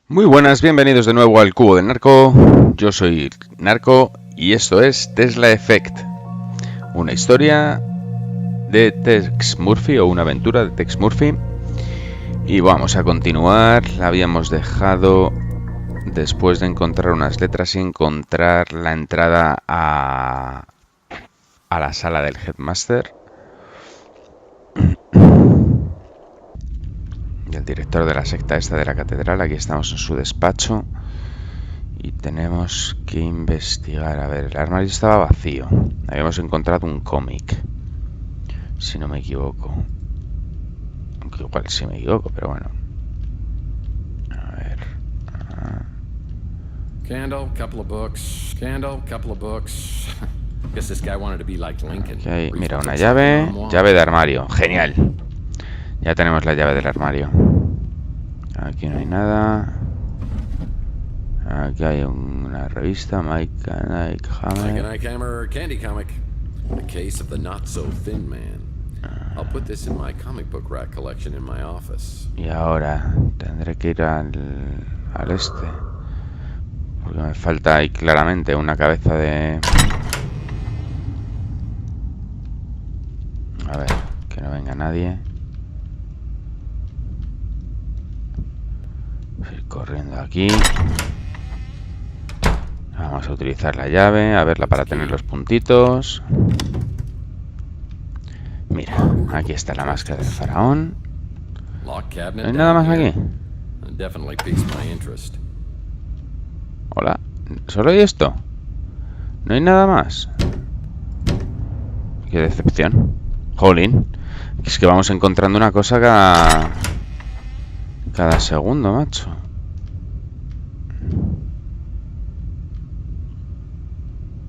Muy buenas, bienvenidos de nuevo al Cubo del Narco. Yo soy Narco y esto es Tesla Effect, una historia de Tex Murphy o una aventura de Tex Murphy. Y vamos a continuar. La habíamos dejado después de encontrar unas letras y encontrar la entrada a la sala del Headmaster. Y el director de la secta esta de la catedral. Aquí estamos en su despacho y tenemos que investigar. A ver, el armario estaba vacío. Habíamos encontrado un cómic, si no me equivoco. Aunque igual sí me equivoco, pero bueno. A ver. Candle, couple of books. Candle, couple of books. Guess this guy wanted to be like Lincoln. Aquí hay, mira, una llave. Llave de armario. Genial. Ya tenemos la llave del armario. Aquí no hay nada. Aquí hay una revista. Mike and Hammer Candy Comic. The Case of the Not So Thin Man. I'll put this in my comic book rack collection in my office. Y ahora tendré que ir al este. Porque me falta ahí claramente una cabeza de... A ver, que no venga nadie. Ir corriendo aquí. Vamos a utilizar la llave, a verla para tener los puntitos. Mira, aquí está la máscara del faraón. ¿No hay nada más aquí? Hola, ¿solo hay esto? ¿No hay nada más? Qué decepción. Jolín, es que vamos encontrando una cosa cada segundo, macho.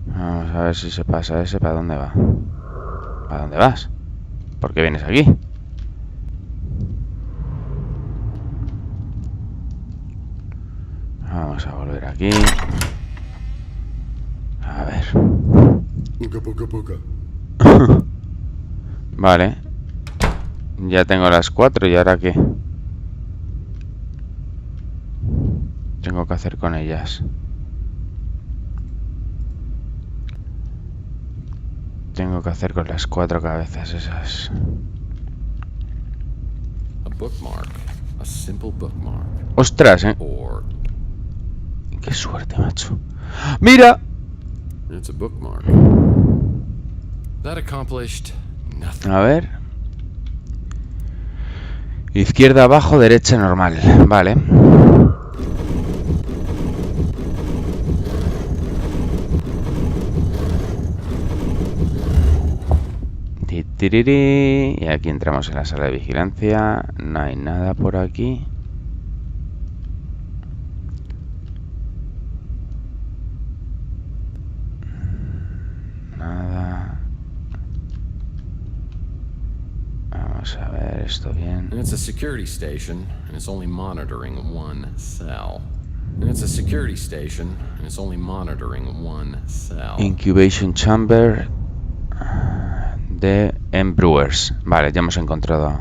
Vamos a ver si se pasa ese. ¿Para dónde va? ¿Para dónde vas? ¿Por qué vienes aquí? Vamos a volver aquí. A ver. Vale. Ya tengo las 4 y ahora ¿qué? Tengo que hacer con ellas. Tengo que hacer con las 4 cabezas esas. ¡Ostras, ¡Qué suerte, macho! ¡Mira! A ver. Izquierda abajo, derecha normal. Vale. Y aquí entramos en la sala de vigilancia. No hay nada por aquí. Nada. Vamos a ver esto bien. It's a security station and it's only monitoring one cell. And it's a security station and it's only monitoring one cell. Incubation chamber de Brewers. Vale, ya hemos encontrado.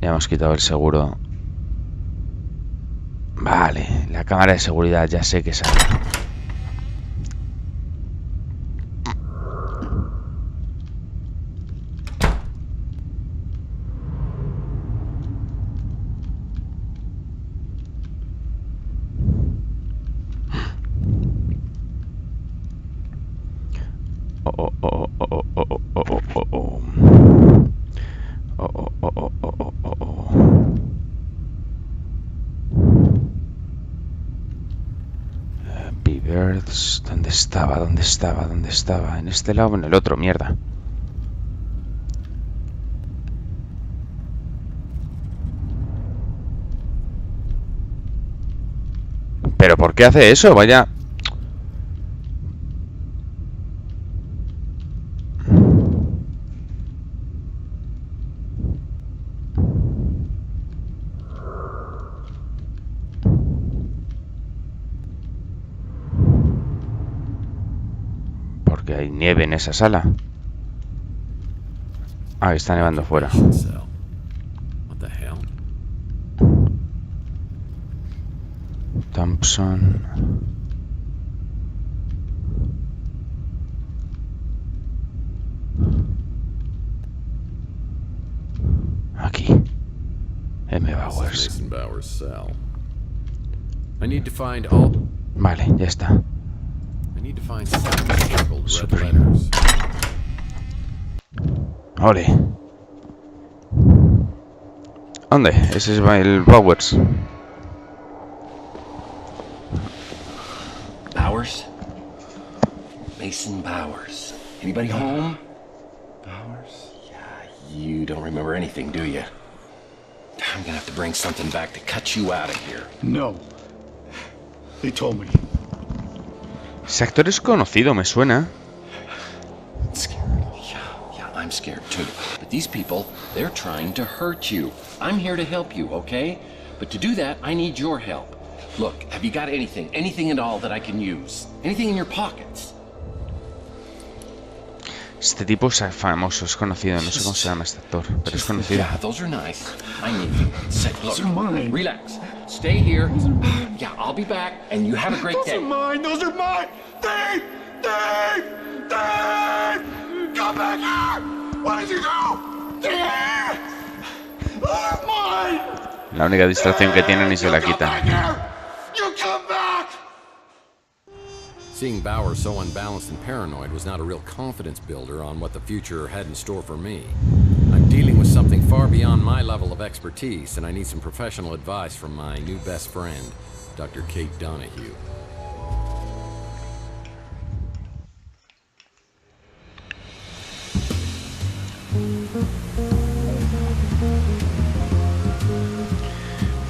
Ya hemos quitado el seguro. Vale, la cámara de seguridad ya sé que sale. Birds, ¿dónde estaba? ¿Dónde estaba? ¿Dónde estaba? ¿En este lado o en el otro? Mierda. ¿Pero por qué hace eso? Vaya... Porque hay nieve en esa sala. Ah, está nevando fuera. Thompson. Aquí. M. Bowers. Mason Bowers' cell. I need to find all. Vale, ya está. I need to find circled red Supreme. letters. Ole. ¿Dónde? Ese es el Bowers. Bowers? Mason Bowers. Anybody home? Bowers? Yeah, you don't remember anything, do you? I'm gonna have to bring something back to cut you out of here. No. They told me. Ese actor es conocido, me suena. Scared. Yeah, I'm scared too. But these people, they're trying to hurt you. I'm here to help you, okay? But to do that, I need your help. Look, have you got anything? Anything at all that I can use? Anything in your pockets? Este tipo es famoso, es conocido. No sé cómo se llama este actor, pero es conocido. Yeah, those are nice. I need you. Say, look, Those are mine. relax. Stay here. Yeah, I'll be back, and you have a great day. Those are mine! Those are mine! Dave! Dave! Dave! Come back here! What did you do? Dave! They're mine! La única distracción que tienen y se la Come quitan. back here! You come back! Seeing Bowers so unbalanced and paranoid was not a real confidence builder on what the future had in store for me. I'm dealing with something far beyond my level of expertise, and I need some professional advice from my new best friend, Dr. Kate Donahue.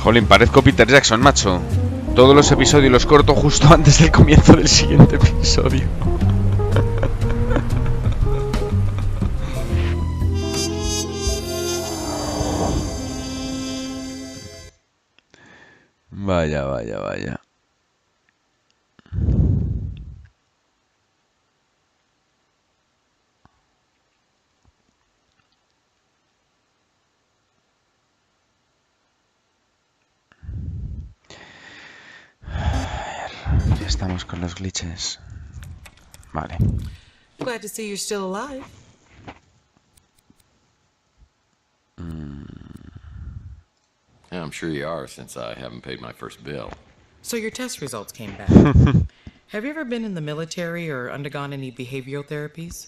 Jolín, parezco Peter Jackson, macho. Todos los episodios los corto justo antes del comienzo del siguiente episodio. Vaya, vaya, vaya. Ya estamos con los glitches. Vale. Glad to see you're still alive. Yeah, I'm sure you are, since I haven't paid my first bill. So your test results came back. Have you ever been in the military or undergone any behavioral therapies?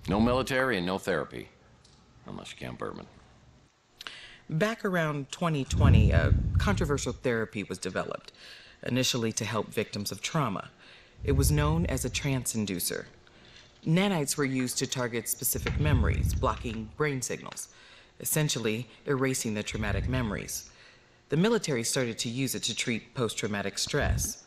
No military and no therapy. Unless you count bourbon. Back around 2020, a controversial therapy was developed, initially to help victims of trauma. It was known as a trance inducer. Nanites were used to target specific memories, blocking brain signals, essentially erasing the traumatic memories. The military started to use it to treat post-traumatic stress,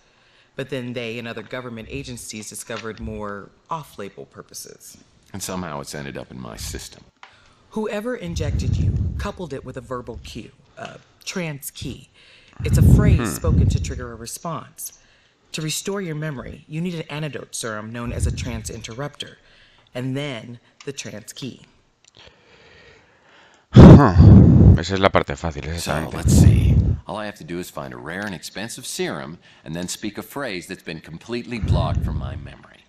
but then they and other government agencies discovered more off-label purposes. And somehow it's ended up in my system. Whoever injected you coupled it with a verbal cue, a trance key. It's a phrase spoken to trigger a response. To restore your memory, you need an antidote serum known as a trance interrupter, and then the trance key. Esa es la parte fácil, So, exactamente. let's see. All I have to do is find a rare and expensive serum and then speak a phrase that's been completely blocked from my memory.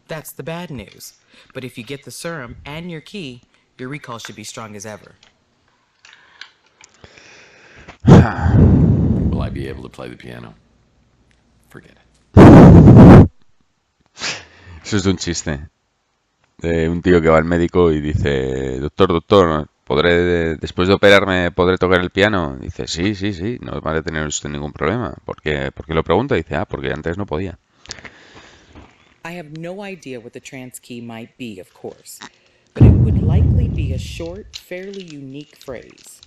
That's the bad news. But if you get the serum and your key, your recall should be strong as ever. Will I be able to play the piano? Forget it. Eso es de un chiste. De un tío que va al médico y dice: doctor, después de operarme, ¿podré tocar el piano? Dice: sí, no va a tener usted ningún problema. ¿Por qué lo pregunta? Dice: porque antes no podía. I have no idea what the trance key might be, of course, but it would likely be a short, fairly unique phrase.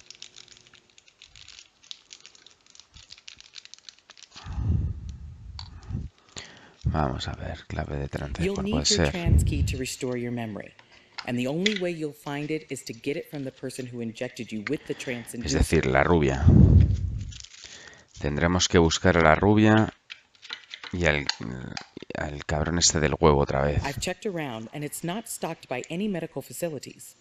Vamos a ver, clave de trance, You'll ¿cuál puede need your ser? trance key to restore your memory, and the only way you'll find it is to get it from the person who injected you with the trance Es inducer. decir, la rubia. Tendremos que buscar a la rubia y al cabrón este del huevo otra vez. I've checked around, and it's not stocked by any medical facilities.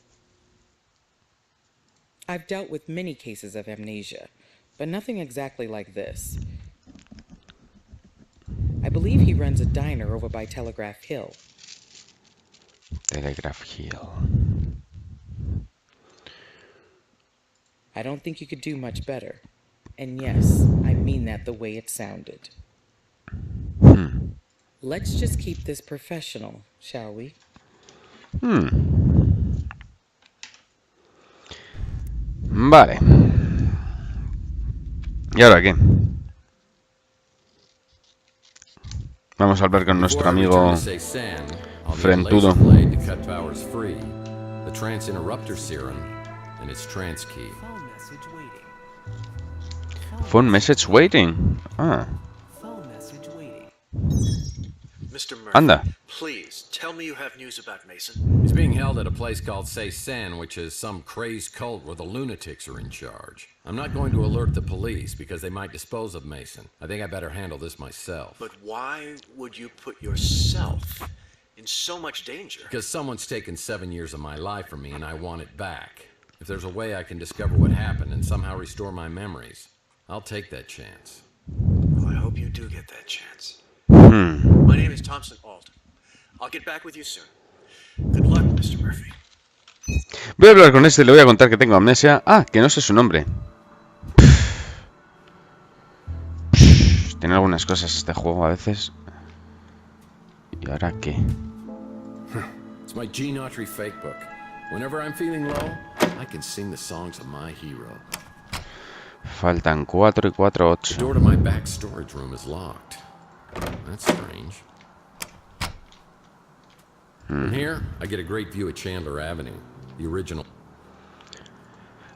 I've dealt with many cases of amnesia, but nothing exactly like this. I believe he runs a diner over by Telegraph Hill. Telegraph Hill. I don't think you could do much better. And yes, I mean that the way it sounded. Let's just keep this professional, shall we? Vale. ¿Y ahora qué? Vamos a hablar con nuestro amigo Frentudo. Phone message waiting. Ah. Mr. Murphy, Anda. please tell me you have news about Mason. He's being held at a place called Sen, which is some crazed cult where the lunatics are in charge. I'm not going to alert the police because they might dispose of Mason. I think I better handle this myself. But why would you put yourself in so much danger? Because someone's taken 7 years of my life from me and I want it back. If there's a way I can discover what happened and somehow restore my memories, I'll take that chance. Well, I hope you do get that chance. My name is Thompson Alt. I'll get back with you soon. Good luck, Mr. Murphy. Voy a hablar con este y le voy a contar que tengo amnesia. Ah, que no sé su nombre. Tiene algunas cosas este juego a veces. ¿Y ahora qué? It's my Gene Autry fake book. Whenever I'm feeling low, I can sing the songs of my hero. Faltan 4 y 4, The 8. door to my back storage room is locked. That's strange. From here, I get a great view of Chandler Avenue, the original.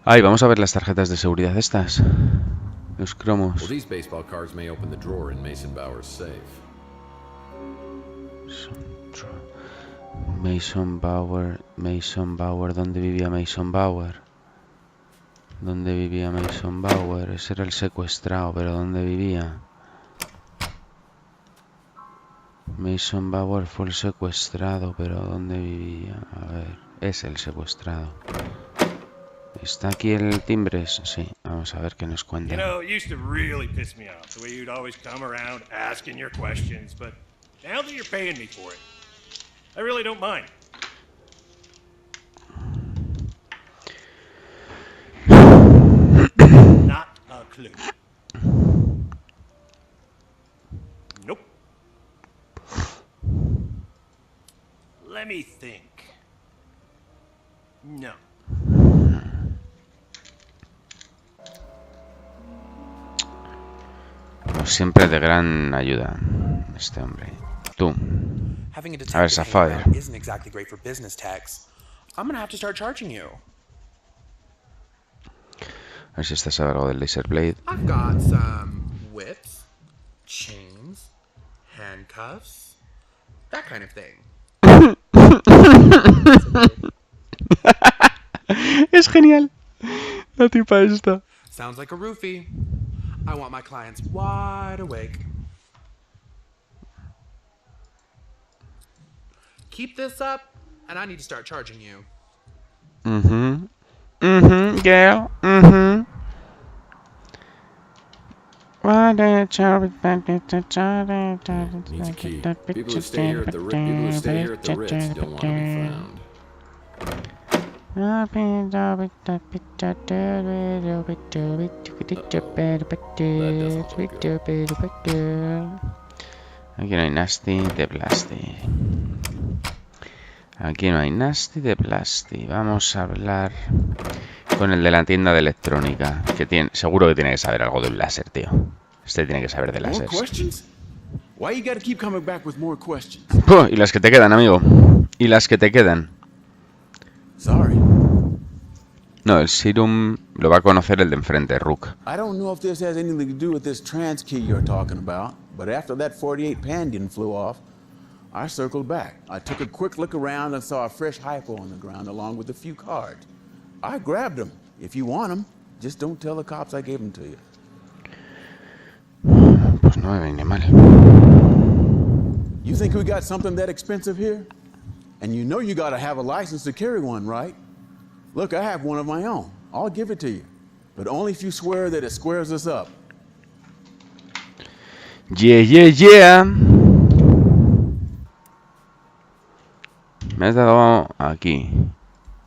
Ay, vamos a ver las tarjetas de seguridad estas. Los Well, cromos. these baseball cards may open the drawer in Mason Bauer's safe. Mason Bauer, ¿dónde vivía Mason Bauer? ¿Dónde vivía Mason Bauer? Ese era el secuestrado, pero ¿dónde vivía? Mason Bauer fue el secuestrado, pero ¿dónde vivía? A ver, es el secuestrado. ¿Está aquí el timbre? Sí, vamos a ver qué nos You cuenta. know, it used to really piss me off the way you'd always come around asking your questions, but now that you're paying me for it, I really don't mind. Not a clue. Nope. Let me think. No. Como siempre de gran ayuda este hombre. Tú. Having a A ver, detective Sapphire. hanging around isn't exactly great for business, Tex. I'm gonna have to start charging you. A ver si estás algo del Laser Blade. I've got some whips, chains, handcuffs, that kind of thing. Es genial. La tipa esta. Sounds like a roofie. I want my clients wide awake. Keep this up, and I need to start charging you. Girl. Needs a key. People who stay here at the Ritz don't want to be found. Aquí no hay nasty de plasti. Aquí no hay nasty de plasti. Vamos a hablar con el de la tienda de electrónica. Que tiene, seguro que tiene que saber algo de un láser, tío. Este tiene que saber de More láser. questions? Why you gotta keep coming back with more questions? Y las que te quedan, amigo. Y las que te quedan. Sorry. No, el serum lo va a conocer el de enfrente, Rook. I don't know if this has anything to do with this trans key you're talking about, but after that 48 Pandian flew off, I circled back. I took a quick look around and saw a fresh hypo on the ground along with a few cards. I grabbed them. If you want them, just don't tell the cops I gave them to you. Pues no me viene mal. You think we got something that expensive here? And you know you gotta have a license to carry one, right? Look, I have one of my own. I'll give it to you, but only if you swear that it squares us up. Yeah, yeah, yeah. Me has dado aquí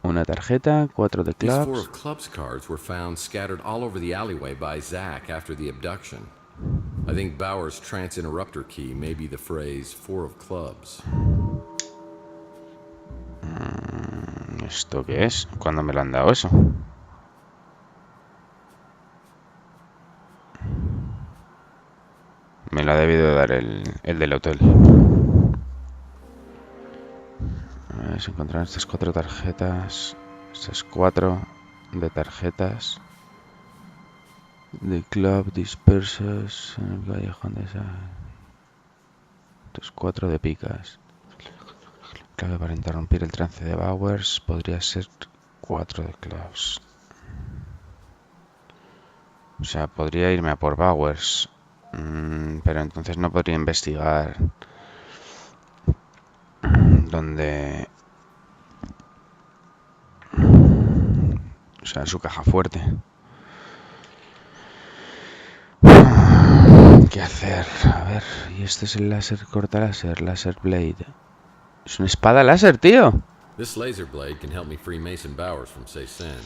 una tarjeta, 4 de These 4 clubs. of clubs cards were found scattered all over the alleyway by Zach after the abduction. I think Bauer's trance interrupter key may be the phrase 4 of clubs. ¿Esto qué es? ¿Cuándo me lo han dado eso? Me lo ha debido de dar el del hotel. A ver si encontrar estas 4 tarjetas. Estas 4 de tarjetas. De club dispersas en el callejón de esa. Estos 4 de picas. Clave para interrumpir el trance de Bowers. Podría ser 4 de clubs. O sea, podría irme a por Bowers. Pero entonces no podría investigar donde, o sea, su caja fuerte. ¿Qué hacer? A ver, y este es el láser corta láser, láser blade. Es una espada láser, tío. This laser blade can help me free Mason Bowers from Cézanne.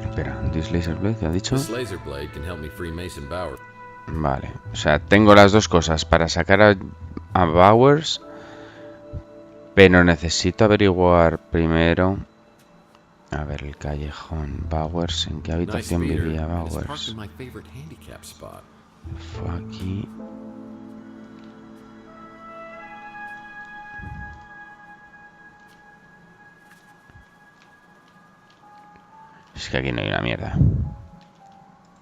Espera, this laser blade, ¿qué ha dicho? This laser blade can help me free Mason Bowers. Vale, o sea, tengo las dos cosas para sacar a Bowers, pero necesito averiguar primero. A ver, el callejón Bowers, ¿en qué habitación vivía Bowers? Fue aquí. Es que aquí no hay una mierda.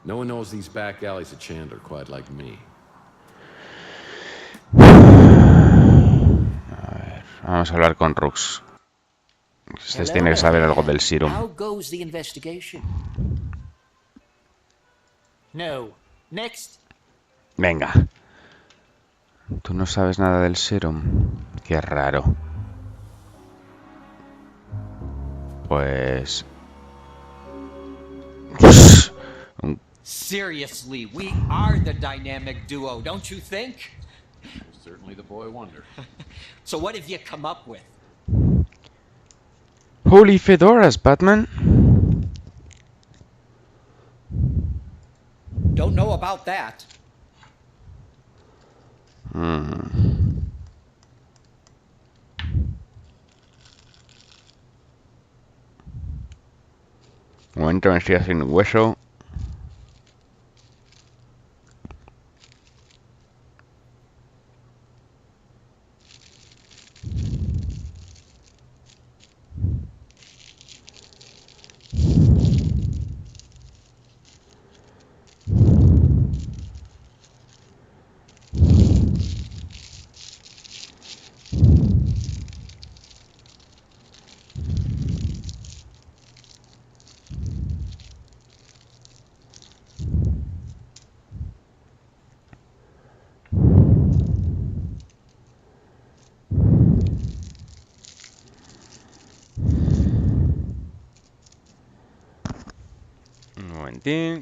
No one knows these back alleys of Chandler quite like me. A ver, vamos a hablar con Rux. Este tiene que saber algo del serum. How goes the investigation? No. Next. Venga. Tú no sabes nada del serum. Qué raro. Pues... Seriously, we are the dynamic duo, don't you think? Certainly the boy wonder. So what have you come up with? Holy fedoras, Batman. Don't know about that. Un momento, me estoy haciendo un hueso.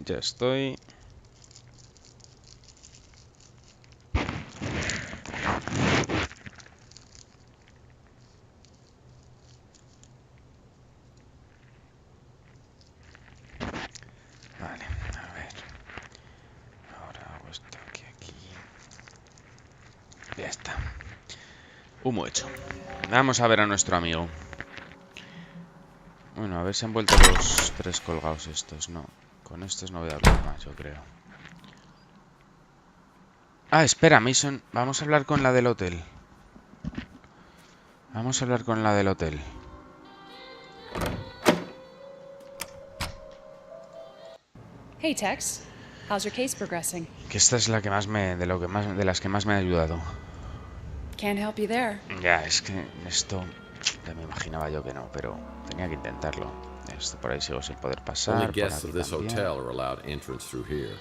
Ya estoy. Vale, a ver. Ahora hago esto aquí. Ya está. Humo hecho. Vamos a ver a nuestro amigo. Bueno, a ver si han vuelto los 3 colgados estos, no. Con estos no voy a hablar más, yo creo. Ah, espera, Mason. Vamos a hablar con la del hotel. Vamos a hablar con la del hotel. Hey Tex, how's your case progressing? Que esta es la que más me... de las que más me ha ayudado. Can't help you there. Ya, es que esto... ya me imaginaba yo que no, pero tenía que intentarlo. Esto por ahí sigo sin poder pasar. Only guests of this hotel are allowed entrance through here.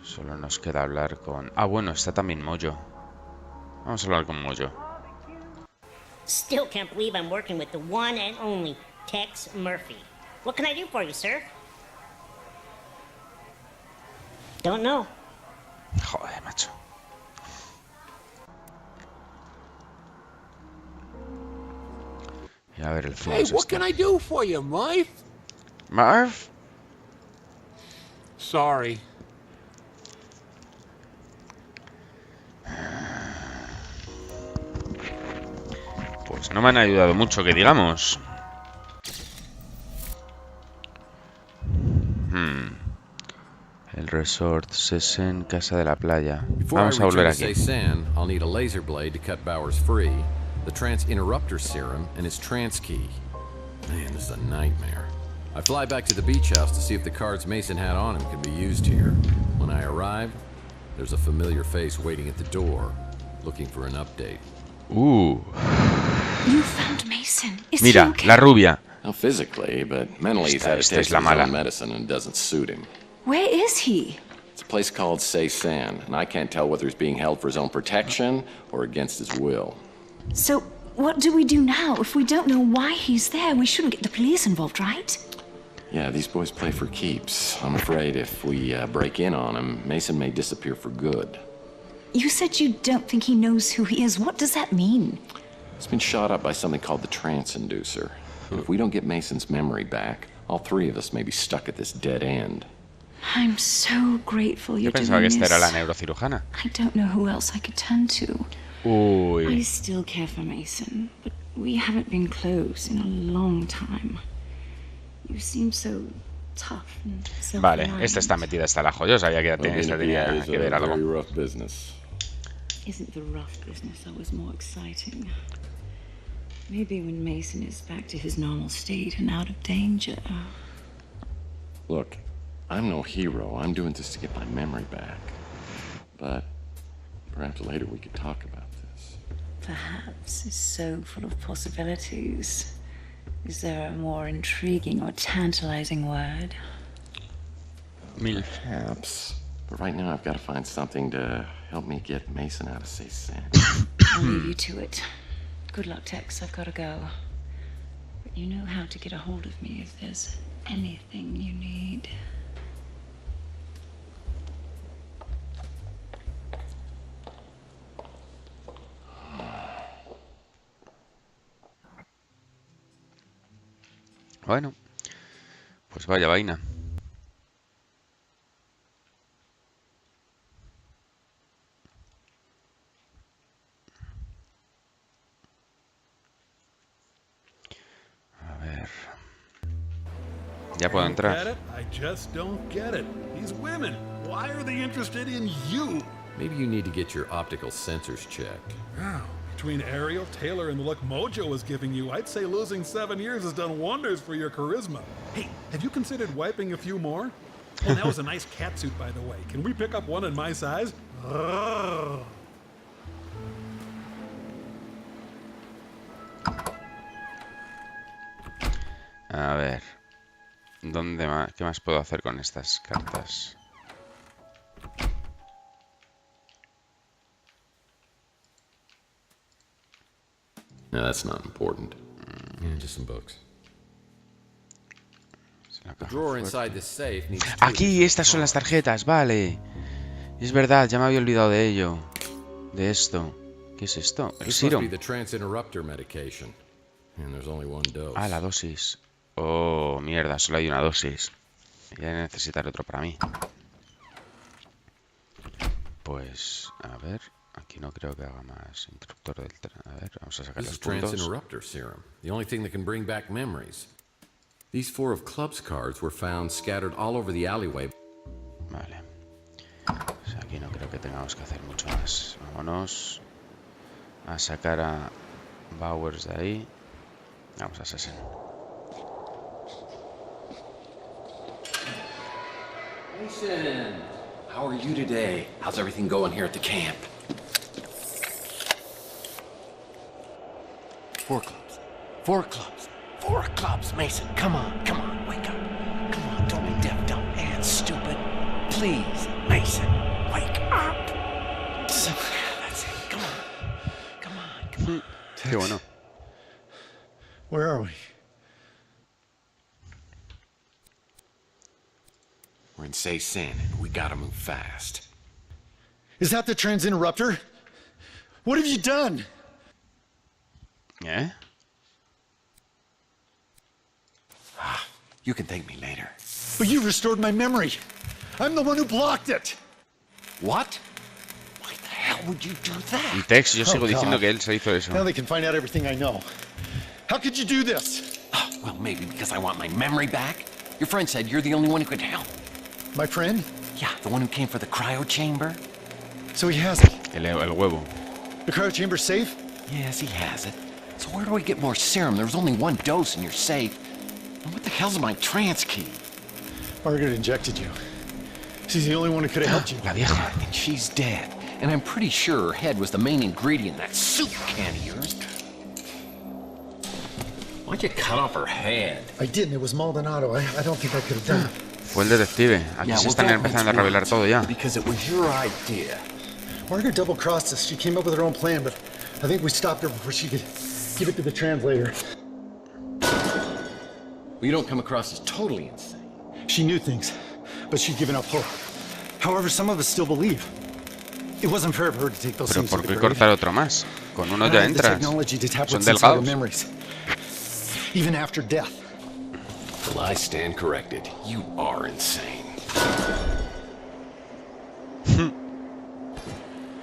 Solo nos queda hablar con... Ah, bueno, está también Mojo. Vamos a hablar con Mojo. Still can't believe I'm working with the one and only Tex Murphy. What can I do for you, sir? Don't know. Joder, macho. Y a ver el film. Hey, what can I do for you, Marv? Marv? Sorry. Pues no me han ayudado mucho, que digamos. El resort Sesen, casa de la playa. Vamos a volver aquí. I'll need a laser blade to cut Bowers free, the trance interrupter serum, and his trance key. Man, this is a nightmare. I fly back to the beach house to see if the cards Mason had on him can be used here. When I arrive, there's a familiar face waiting at the door, looking for an update. You found Mason. Is Mira, he okay? la rubia. Not physically, but mentally he's had a taste of his own medicine and it doesn't suit him. Where is he? It's a place called Sesen, and I can't tell whether he's being held for his own protection or against his will. So, what do we do now? If we don't know why he's there, we shouldn't get the police involved, right? Yeah, these boys play for keeps. I'm afraid if we break in on him, Mason may disappear for good. You said you don't think he knows who he is. What does that mean? He's been shot up by something called the trance inducer. And if we don't get Mason's memory back, all three of us may be stuck at this dead end. I'm so grateful you're Yo pensaba que doing esta era la this. neurocirujana. I don't know who else I could turn to. Uy. I still care for Mason, but we haven't been close in a long time. You seem so tough and Vale, self-reliant. esta está metida hasta el ajo. Yo sabía que esta tenía que ver algo. Isn't the rough business always more exciting? Maybe when Mason is back to his normal state and out of danger. Look, I'm no hero. I'm doing this to get my memory back. But perhaps later we could talk about this. Perhaps is so full of possibilities. Is there a more intriguing or tantalizing word? Perhaps. But right now I've got to find something to help me get Mason out of Sesen. I'll leave you to it. Good luck, Tex. I've got to go. But you know how to get a hold of me if there's anything you need. Bueno, pues vaya vaina. A ver. Ya puedo entrar. I just don't get it. These women, why are they interested in you? Maybe you need to get your optical sensors checked. Wow. Between Ariel, Taylor, and the look Mojo is giving you, I'd say losing 7 years has done wonders for your charisma. Hey, have you considered wiping a few more? Oh, that was a nice catsuit, by the way. Can we pick up one in my size? A ver. ¿Dónde más? ¿Qué más puedo hacer con estas cartas? No, that's not important. Yeah, just some books. The drawer inside this safe needs two Aquí, estas son las tarjetas, vale. Es verdad, ya me había olvidado de ello. De esto. ¿Qué es esto? El This must serum. be the trance interrupter medication. And there's only one dose. Ah, la dosis. Oh, mierda, solo hay una dosis. Voy a necesitar otro para mí. Pues, a ver. Aquí no creo que haga más interruptor del tren. A ver, vamos a sacar This los is trance puntos. interrupter serum, the only thing that can bring back memories. These 4 of clubs cards were found scattered all over the alleyway. Vale. Pues aquí no creo que tengamos que hacer mucho más. Vámonos a sacar a Bowers de ahí. Vamos a Sesen. Mason, how are you today? How's everything going here at the camp? 4 clubs. 4 clubs. 4 clubs, Mason. Come on, wake up. Come on, don't be deaf, dumb, and stupid. Please, Mason, wake up. That's it, come on. Qué bueno. Where are we? We're in Say San. We gotta move fast. Is that the trans interrupter? What have you done? ¿Eh? You can thank me later. But you restored my memory. I'm the one who blocked it. What? Why the hell would you do that? Y Tex, yo sigo diciendo que él se hizo eso. Now they can find out everything I know. How could you do this? Well, maybe because I want my memory back. Your friend said you're the only one who could help. My friend? Yeah, the one who came for the cryo chamber. So he has it. El huevo. The cryo chamber's safe? Yes, he has it. So where do we get more serum? There was only 1 dose in your safe. And what the hell's my trans key? Margaret injected you. She's the only one who could have helped you. La vieja. And she's dead. And I'm pretty sure her head was the main ingredient in that soup can of yours. Why'd you cut off her head? I didn't. It was Maldonado. I don't think I could have done it. Fue el detective. Aquí se están empezando a revelar todo ya. Because it was your idea. Margaret double-crossed us. She came up with her own plan, but I think we stopped her before she could give it to the translator. Well, you don't come across as totally insane. She knew things, but she'd given up hope. However, some of us still believe. It wasn't fair for her to take those Pero things ¿por to the qué grave. cortar otro más? Con uno ya The entras. technology to tap Son what's inside our delgados. memories, even after death. Well, I stand corrected. You are insane.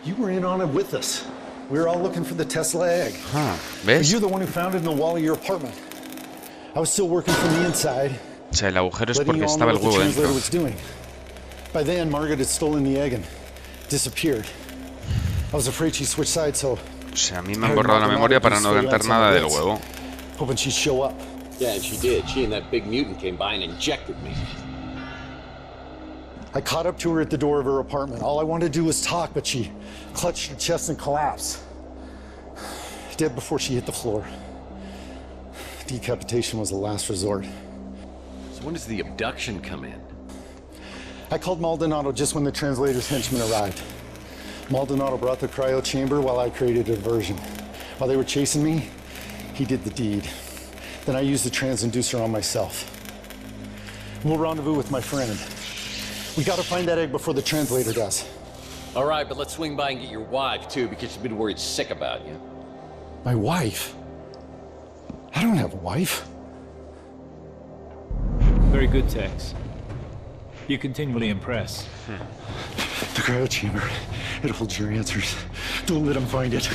You were in on it with us. We were all looking for the Tesla egg. But ¿Ves? you're the one who found it in the wall of your apartment. I was still working from the inside. O sea, el agujero es letting porque you all estaba know el what the huevo translator dentro. was doing. By then, Margaret had stolen the egg and disappeared. I was afraid she switched sides, so O sea, a mí me han borrado la memoria para no cantar nada del huevo. hoping she'd show up. Yeah, and she did. She and that big mutant came by and injected me. I caught up to her at the door of her apartment. All I wanted to do was talk, but she clutched her chest and collapsed. Dead before she hit the floor. Decapitation was the last resort. So when does the abduction come in? I called Maldonado just when the translator's henchmen arrived. Maldonado brought the cryo chamber while I created a diversion. While they were chasing me, he did the deed. Then I used the transinducer on myself. We'll rendezvous with my friend. We gotta find that egg before the translator does. All right, but let's swing by and get your wife, too, because she's been worried sick about you. My wife? I don't have a wife. Very good, Tex. You continually impress. The cryo chamber. It holds your answers. Don't let him find it.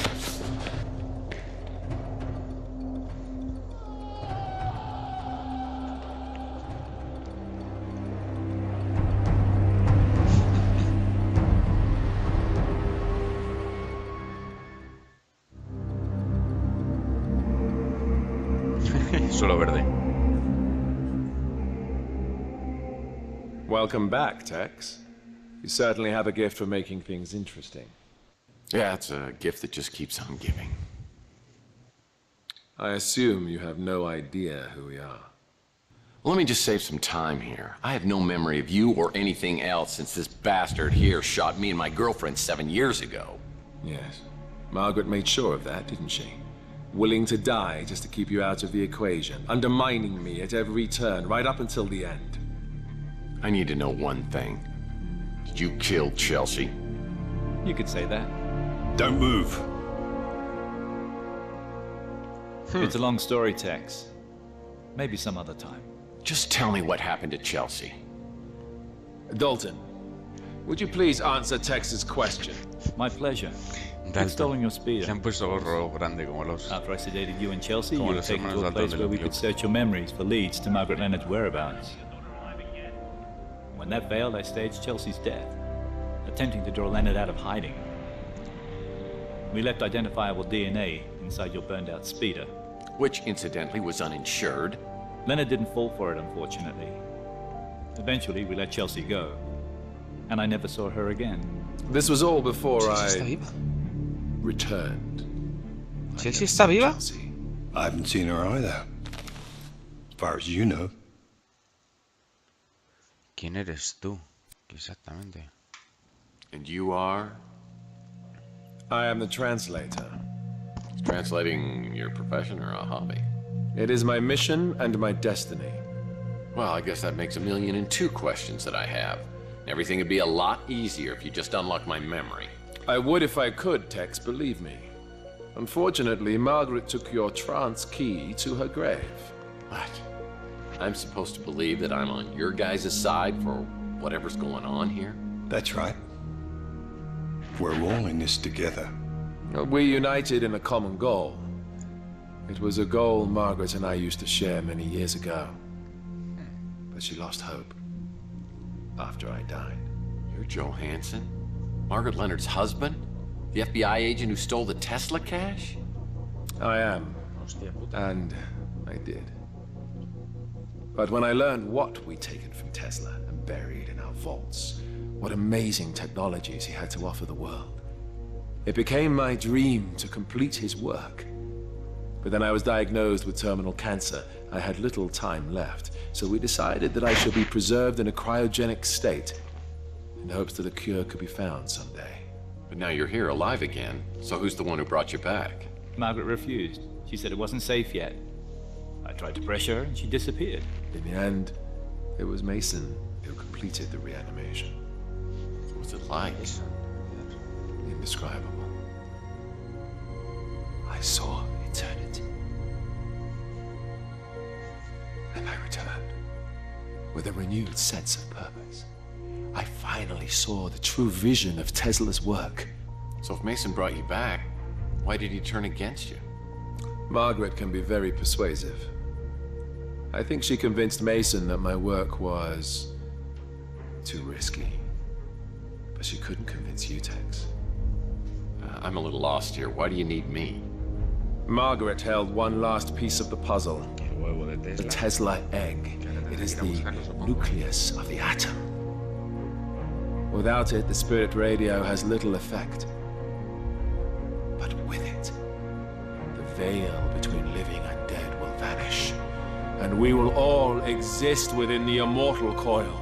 Solo verde. Welcome back, Tex. You certainly have a gift for making things interesting. Yeah, it's a gift that just keeps on giving. I assume you have no idea who we are. Well, let me just save some time here. I have no memory of you or anything else since this bastard here shot me and my girlfriend 7 years ago. Yes. Margaret made sure of that, didn't she? Willing to die just to keep you out of the equation, undermining me at every turn, right up until the end. I need to know one thing. Did you kill Chelsea? You could say that. Don't move. It's a long story, Tex. Maybe some other time. Just tell me what happened to Chelsea. Dalton, would you please answer Tex's question? My pleasure. Dalton. Stolen your speeder. Se han puesto gorro grande como los... After I sedated you in Chelsea, you Como were los taken hermanos to a place Dalton where del we Club. could search your memories for leads to Margaret Leonard's whereabouts. When that failed, I staged Chelsea's death, attempting to draw Leonard out of hiding. We left identifiable DNA inside your burned-out speeder. Which, incidentally, was uninsured. Leonard didn't fall for it, unfortunately. Eventually, we let Chelsea go, and I never saw her again. This was all before I returned. ¿Chelsea está viva? I haven't seen her either. far as you know. ¿Quién eres tú? Exactamente. And you are? I am the translator. Is translating your profession or a hobby? It is my mission and my destiny. Well, I guess that makes 1,000,002 questions that I have. Everything would be a lot easier if you just unlocked my memory. I would if I could, Tex, believe me. Unfortunately, Margaret took your trance key to her grave. What? I'm supposed to believe that I'm on your guys' side for whatever's going on here? That's right. We're all in this together. We united in a common goal. It was a goal Margaret and I used to share many years ago. But she lost hope after I died. You're Joe Hansen? Margaret Leonard's husband? The FBI agent who stole the Tesla cash? I am. And I did. But when I learned what we'd taken from Tesla and buried in our vaults, what amazing technologies he had to offer the world, it became my dream to complete his work. But then I was diagnosed with terminal cancer. I had little time left, so we decided that I should be preserved in a cryogenic state in hopes that a cure could be found someday. But now you're here alive again, so who's the one who brought you back? Margaret refused. She said it wasn't safe yet. I tried to pressure her and she disappeared. In the end, it was Mason who completed the reanimation. What was it like? Indescribable. I saw eternity. And I returned with a renewed sense of purpose. I finally saw the true vision of Tesla's work. So if Mason brought you back, why did he turn against you? Margaret can be very persuasive. I think she convinced Mason that my work was too risky. But she couldn't convince you, Tex. I'm a little lost here. Why do you need me? Margaret held one last piece of the puzzle. The Tesla egg. It is the nucleus of the atom. Without it, the spirit radio has little effect. But with it, the veil between living and dead will vanish, and we will all exist within the immortal coil.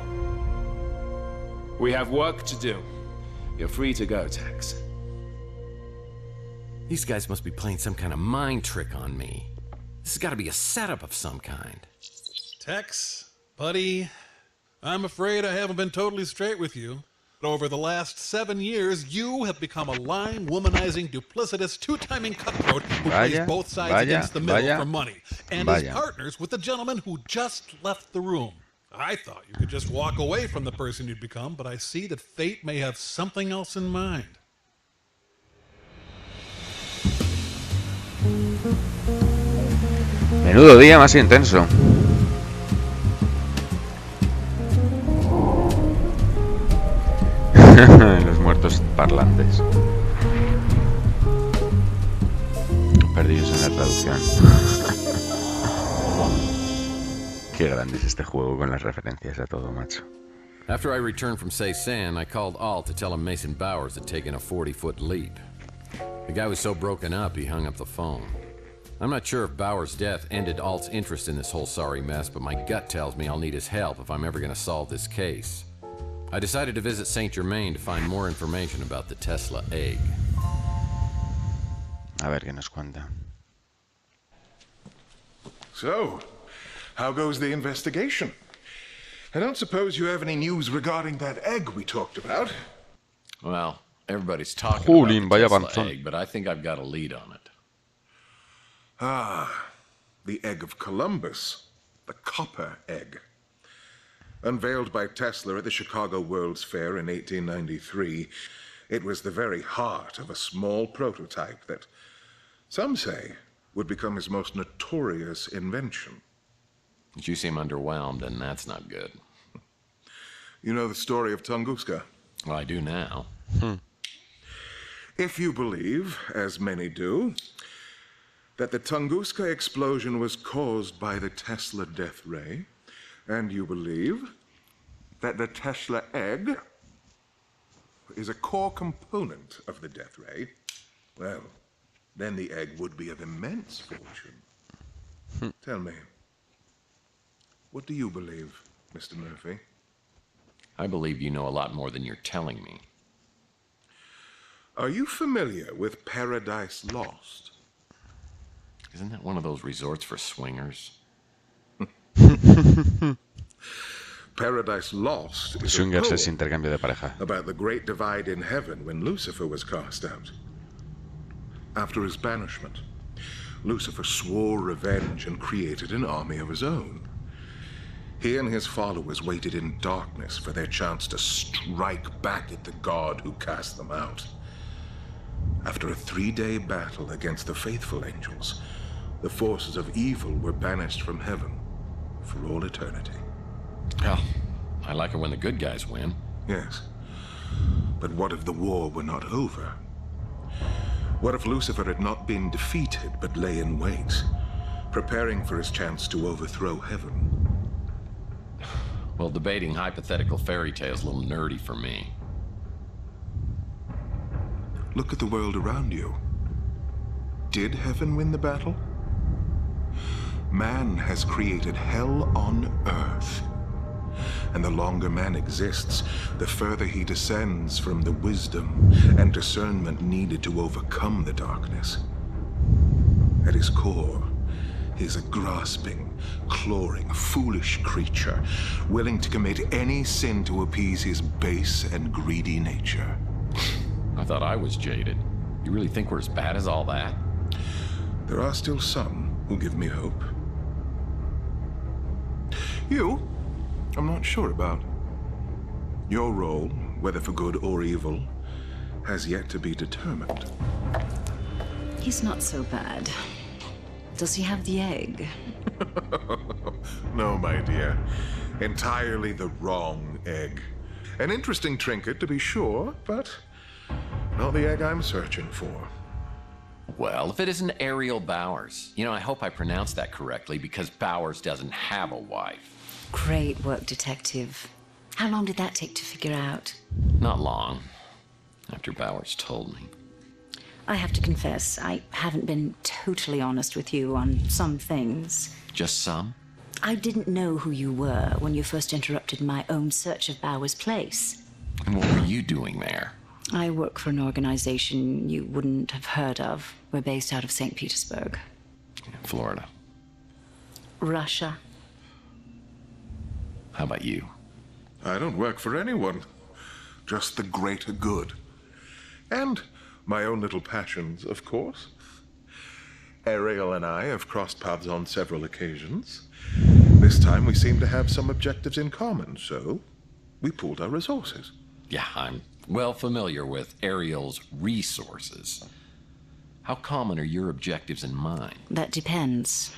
We have work to do. You're free to go, Tex. These guys must be playing some kind of mind trick on me. This has got to be a setup of some kind. Tex, buddy, I'm afraid I haven't been totally straight with you. Over the last 7 years, you have become a lying, womanizing, duplicitous, two-timing cutthroat who plays both sides against the middle for money, and is partners with the gentleman who just left the room. I thought you could just walk away from the person you'd become, but I see that fate may have something else in mind. Menudo día más intenso. Los muertos parlantes. Perdidos en la traducción. Qué grande es este juego con las referencias a todo, macho. After I returned from Ceysan, I called Alt to tell him Mason Bowers had taken a 40-foot leap. The guy was so broken up, he hung up the phone. I'm not sure if Bowers' death ended Alt's interest in this whole sorry mess, but my gut tells me I'll need his help if I'm ever going to solve this case. I decided to visit Saint Germain to find more information about the Tesla egg. A ver qué nos cuenta. So, how goes the investigation? I don't suppose you have any news regarding that egg we talked about? Well, everybody's talking about the Tesla egg, but I think I've got a lead on it. Ah, the egg of Columbus, the copper egg. Unveiled by Tesla at the Chicago World's Fair in 1893, it was the very heart of a small prototype that, some say, would become his most notorious invention. But you seem underwhelmed, and that's not good. You know the story of Tunguska? Well, I do now. If you believe, as many do, that the Tunguska explosion was caused by the Tesla death ray, and you believe that the Tesla egg is a core component of the death ray, well, then the egg would be of immense fortune. Tell me, What do you believe, Mr. Murphy? I believe you know a lot more than you're telling me. Are you familiar with Paradise Lost? Isn't that one of those resorts for swingers? Paradise Lost is a Swingers es poem intercambio de pareja. about the great divide in heaven when Lucifer was cast out. After his banishment, Lucifer swore revenge and created an army of his own. He and his followers waited in darkness for their chance to strike back at the god who cast them out. After a 3-day battle against the faithful angels, the forces of evil were banished from heaven for all eternity. Well, I like it when the good guys win. Yes. But what if the war were not over? What if Lucifer had not been defeated but lay in wait, preparing for his chance to overthrow heaven? Well, debating hypothetical fairy tales is a little nerdy for me. Look at the world around you. Did heaven win the battle? Man has created hell on earth. And the longer man exists, the further he descends from the wisdom and discernment needed to overcome the darkness. At his core, he is a grasping, clawing, foolish creature, willing to commit any sin to appease his base and greedy nature. I thought I was jaded. You really think we're as bad as all that? There are still some who give me hope. You, I'm not sure about. Your role, whether for good or evil, has yet to be determined. He's not so bad. Does he have the egg? No, my dear. Entirely the wrong egg. An interesting trinket, to be sure, but not the egg I'm searching for. Well, if it isn't Ariel Bowers. You know, I hope I pronounced that correctly because Bowers doesn't have a wife. Great work, detective. How long did that take to figure out? Not long. After Bowers told me. I have to confess, I haven't been totally honest with you on some things. Just some? I didn't know who you were when you first interrupted my own search of Bowers' place. And what were you doing there? I work for an organization you wouldn't have heard of. We're based out of St. Petersburg. Florida. Russia. How about you? I don't work for anyone. Just the greater good. And my own little passions, of course. Ariel and I have crossed paths on several occasions. This time we seem to have some objectives in common, so we pooled our resources. Yeah, I'm well familiar with Ariel's resources. How common are your objectives and mine? That depends.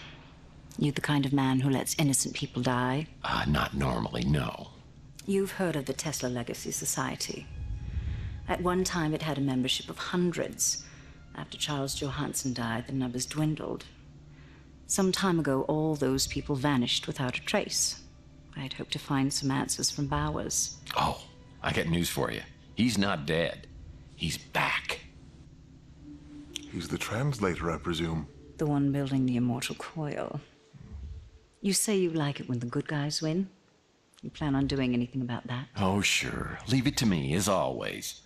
You the kind of man who lets innocent people die? Not normally, no. You've heard of the Tesla Legacy Society. At one time, it had a membership of hundreds. After Charles Johansson died, the numbers dwindled. Some time ago, all those people vanished without a trace. I had hoped to find some answers from Bowers. Oh, I got news for you. He's not dead. He's back. He's the translator, I presume. The one building the immortal coil. You say you like it when the good guys win? You plan on doing anything about that? Oh, sure. Leave it to me, as always.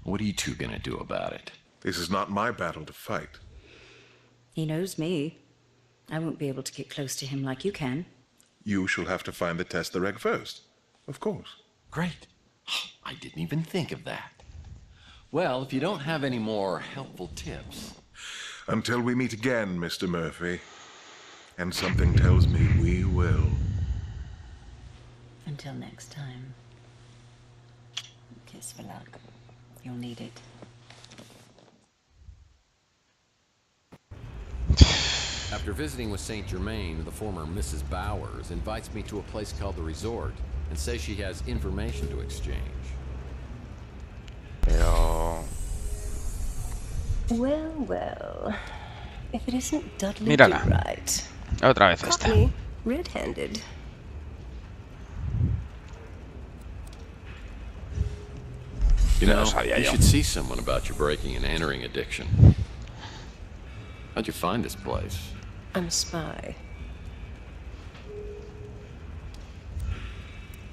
What are you two gonna do about it? This is not my battle to fight. He knows me. I won't be able to get close to him like you can. You shall have to find the Tesla egg first. Of course. Great. I didn't even think of that. Well, if you don't have any more helpful tips... Until we meet again, Mr. Murphy. And something tells me we will. Until next time. Kiss for luck. You'll need it. After visiting with St. Germain, the former Mrs. Bowers invites me to a place called the Resort and says she has information to exchange. Pero... Well, well. If it isn't Dudley Mírala. Do-Right. Otra vez esta. Cockney, red-handed. You know, sabía you yo. should see someone about your breaking and entering addiction. How'd you find this place? I'm a spy.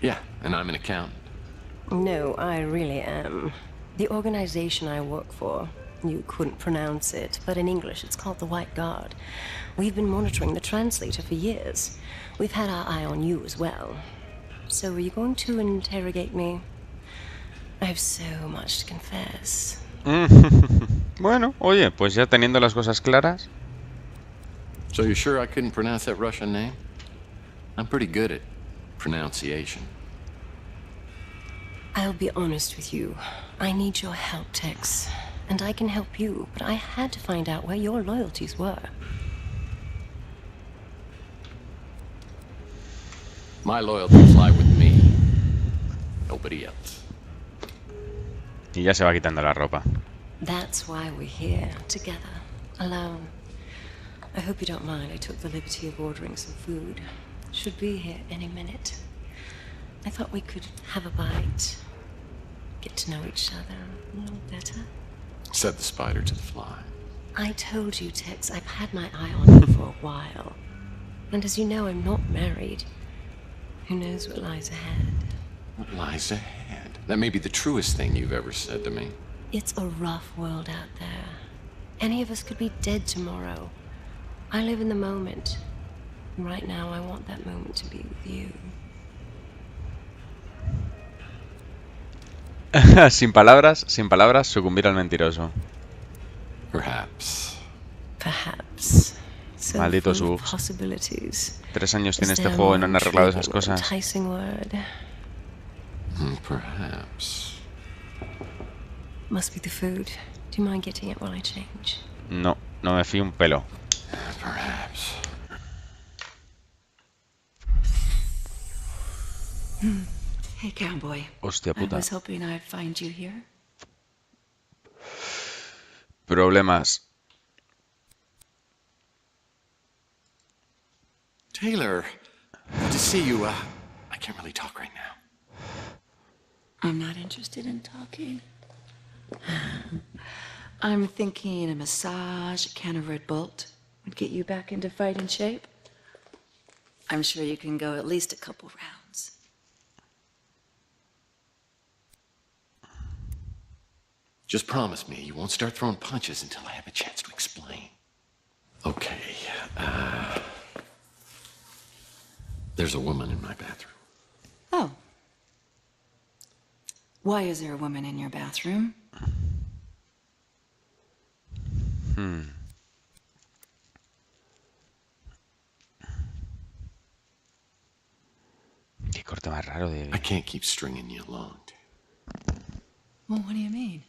Yeah, and I'm an accountant. No, I really am. The organization I work for, you couldn't pronounce it, but in English it's called the White Guard. We've been monitoring the translator for years. We've had our eye on you as well. So are you going to interrogate me? I have so much to confess. Bueno, oye, pues ya teniendo las cosas claras. So you're sure I couldn't pronounce that Russian name? I'm pretty good at pronunciation. I'll be honest with you. I need your help, Tex. And I can help you, but I had to find out where your loyalties were. My loyalties lie with me. Nobody else. Y ya se va quitando la ropa. That's why we're here, together, alone. I hope you don't mind I took the liberty of ordering some food. Should be here any minute. I thought we could have a bite. Get to know each other a little better. Said the spider to the fly. I told you, Tex, I've had my eye on you for a while. And as you know, I'm not married. Who knows what lies ahead? What lies ahead? That may be the truest thing you've ever said to me. It's a rough world out there. Any of us could be dead tomorrow. I live in the moment. And right now, I want that moment to be with you. Sin palabras, sucumbir al mentiroso. Perhaps. Perhaps. So Malditos full of bugs. possibilities. 3 años tiene Is este there juego a y no han more arreglado esas intriguing or cosas. enticing word? Perhaps. Must be the food. Do you mind getting it while I change? No, no me fío un pelo. Perhaps. Hey, cowboy. Hostia puta. I was hoping I'd find you here. Problemas. Taylor, good to see you. I can't really talk right now. I'm not interested in talking. I'm thinking a massage, a can of Red Bolt would get you back into fighting shape. I'm sure you can go at least a couple rounds. Just promise me you won't start throwing punches until I have a chance to explain. Okay, there's a woman in my bathroom. Oh. Why is there a woman in your bathroom? Qué corte más raro de... I can't keep stringing you along. Well, what do you mean?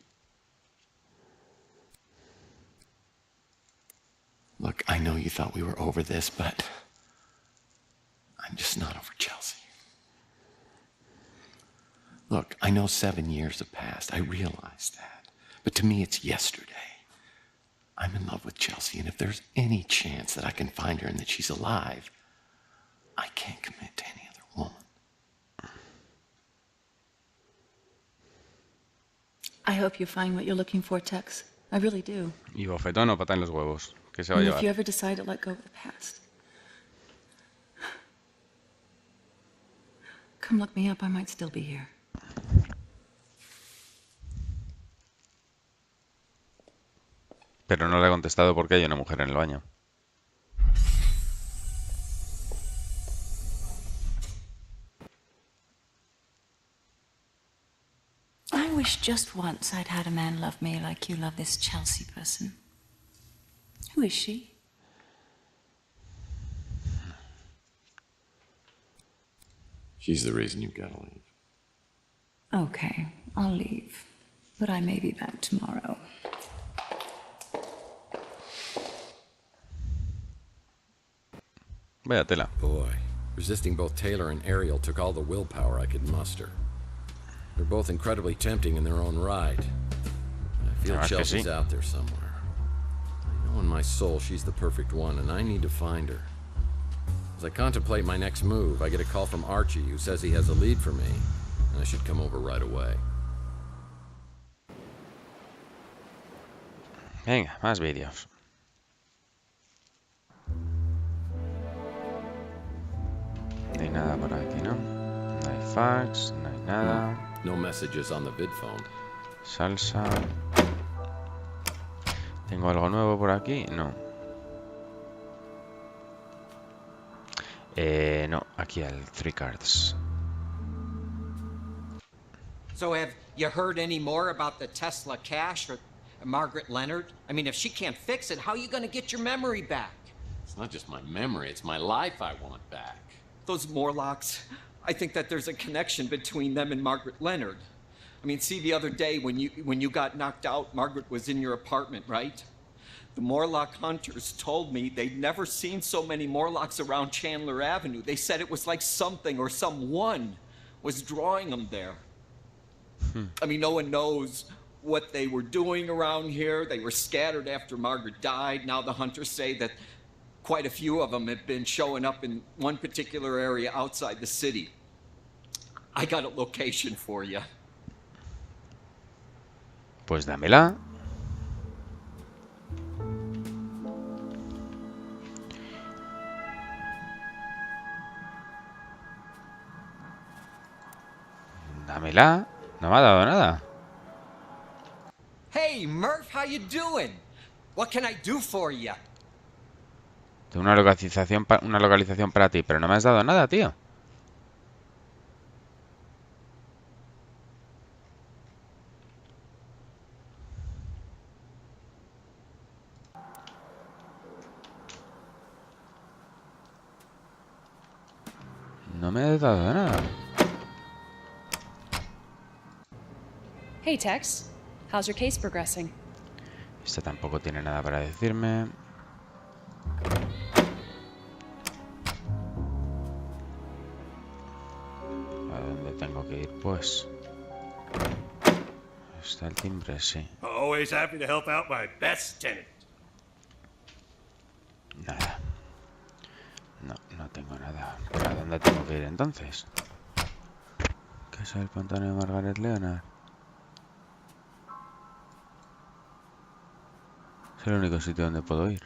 Look, I know you thought we were over this, but I'm just not over Chelsea. Look, I know 7 years have passed. I realize that. But to me, it's yesterday. I'm in love with Chelsea, and if there's any chance that I can find her and that she's alive, I can't commit to any other woman. I hope you find what you're looking for, Tex. I really do. Y bofetón o pata en los huevos. ¿Qué se va a And if llevar? you ever decide to let go of the past, come look me up. I might still be here. Pero no le ha contestado porque hay una mujer en el baño. I wish just once I'd had a man love me like you love this Chelsea person. Who is she? She's the reason you've got to leave. Okay, I'll leave. But I may be back tomorrow. Vaya tela. Boy, resisting both Taylor and Ariel took all the willpower I could muster. They're both incredibly tempting in their own right. I feel Chelsea's out there somewhere. I know in my soul she's the perfect one, and I need to find her. As I contemplate my next move, I get a call from Archie, who says he has a lead for me, and I should come over right away. Venga, más vídeos. No hay nada por aquí, ¿no? No hay fax, no hay nada. No messages on the vid phone. Salsa. ¿Tengo algo nuevo por aquí? No. No, aquí al 3 cards. So have you heard any more about the Tesla cache or Margaret Leonard? I mean, if she can't fix it, how are you going to get your memory back? It's not just my memory, it's my life I want back. Those Morlocks, I think that there's a connection between them and Margaret Leonard. I mean, see, the other day when you got knocked out, Margaret was in your apartment, right? The Morlock hunters told me they'd never seen so many Morlocks around Chandler Avenue. They said it was like something or someone was drawing them there. I mean, no one knows what they were doing around here. They were scattered after Margaret died. Now the hunters say that quite a few of them have been showing up in one particular area outside the city. I got a location for you. Pues dámela. Dámela. No me ha dado nada. Hey, Murph, how you doing? What can I do for you? Tengo una localización para ti, pero no me has dado nada, tío. No me has dado nada. Hey, Tex. How's your case progressing? Esta tampoco tiene nada para decirme. ¿A dónde tengo que ir, pues? Está el timbre, sí. Always happy to help out my best tenant. Nada. No tengo nada. ¿Para dónde tengo que ir entonces? Casa del pantano de Margaret Leonard. Es el único sitio donde puedo ir.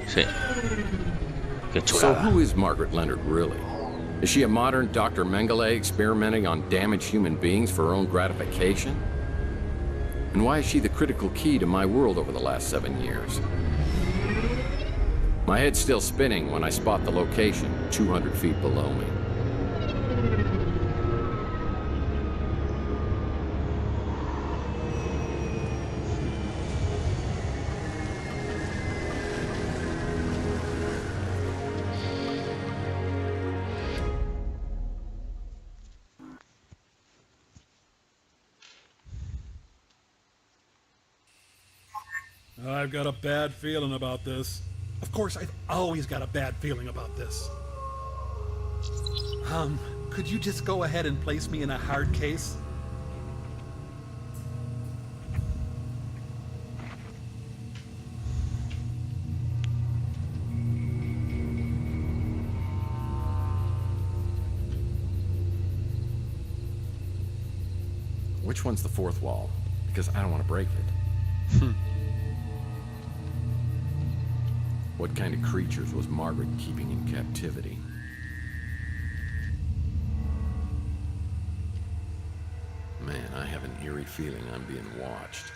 Sí. Qué chulada. So who is Margaret Leonard really? Is she a modern Dr. Mengele experimenting on damaged human beings for her own gratification? And why is she the critical key to my world over the last 7 years? My head's still spinning when I spot the location 200 feet below me. I've got a bad feeling about this. Of course, I've always got a bad feeling about this. Could you just go ahead and place me in a hard case? Which one's the fourth wall? Because I don't want to break it. What kind of creatures was Margaret keeping in captivity? Man, I have an eerie feeling I'm being watched.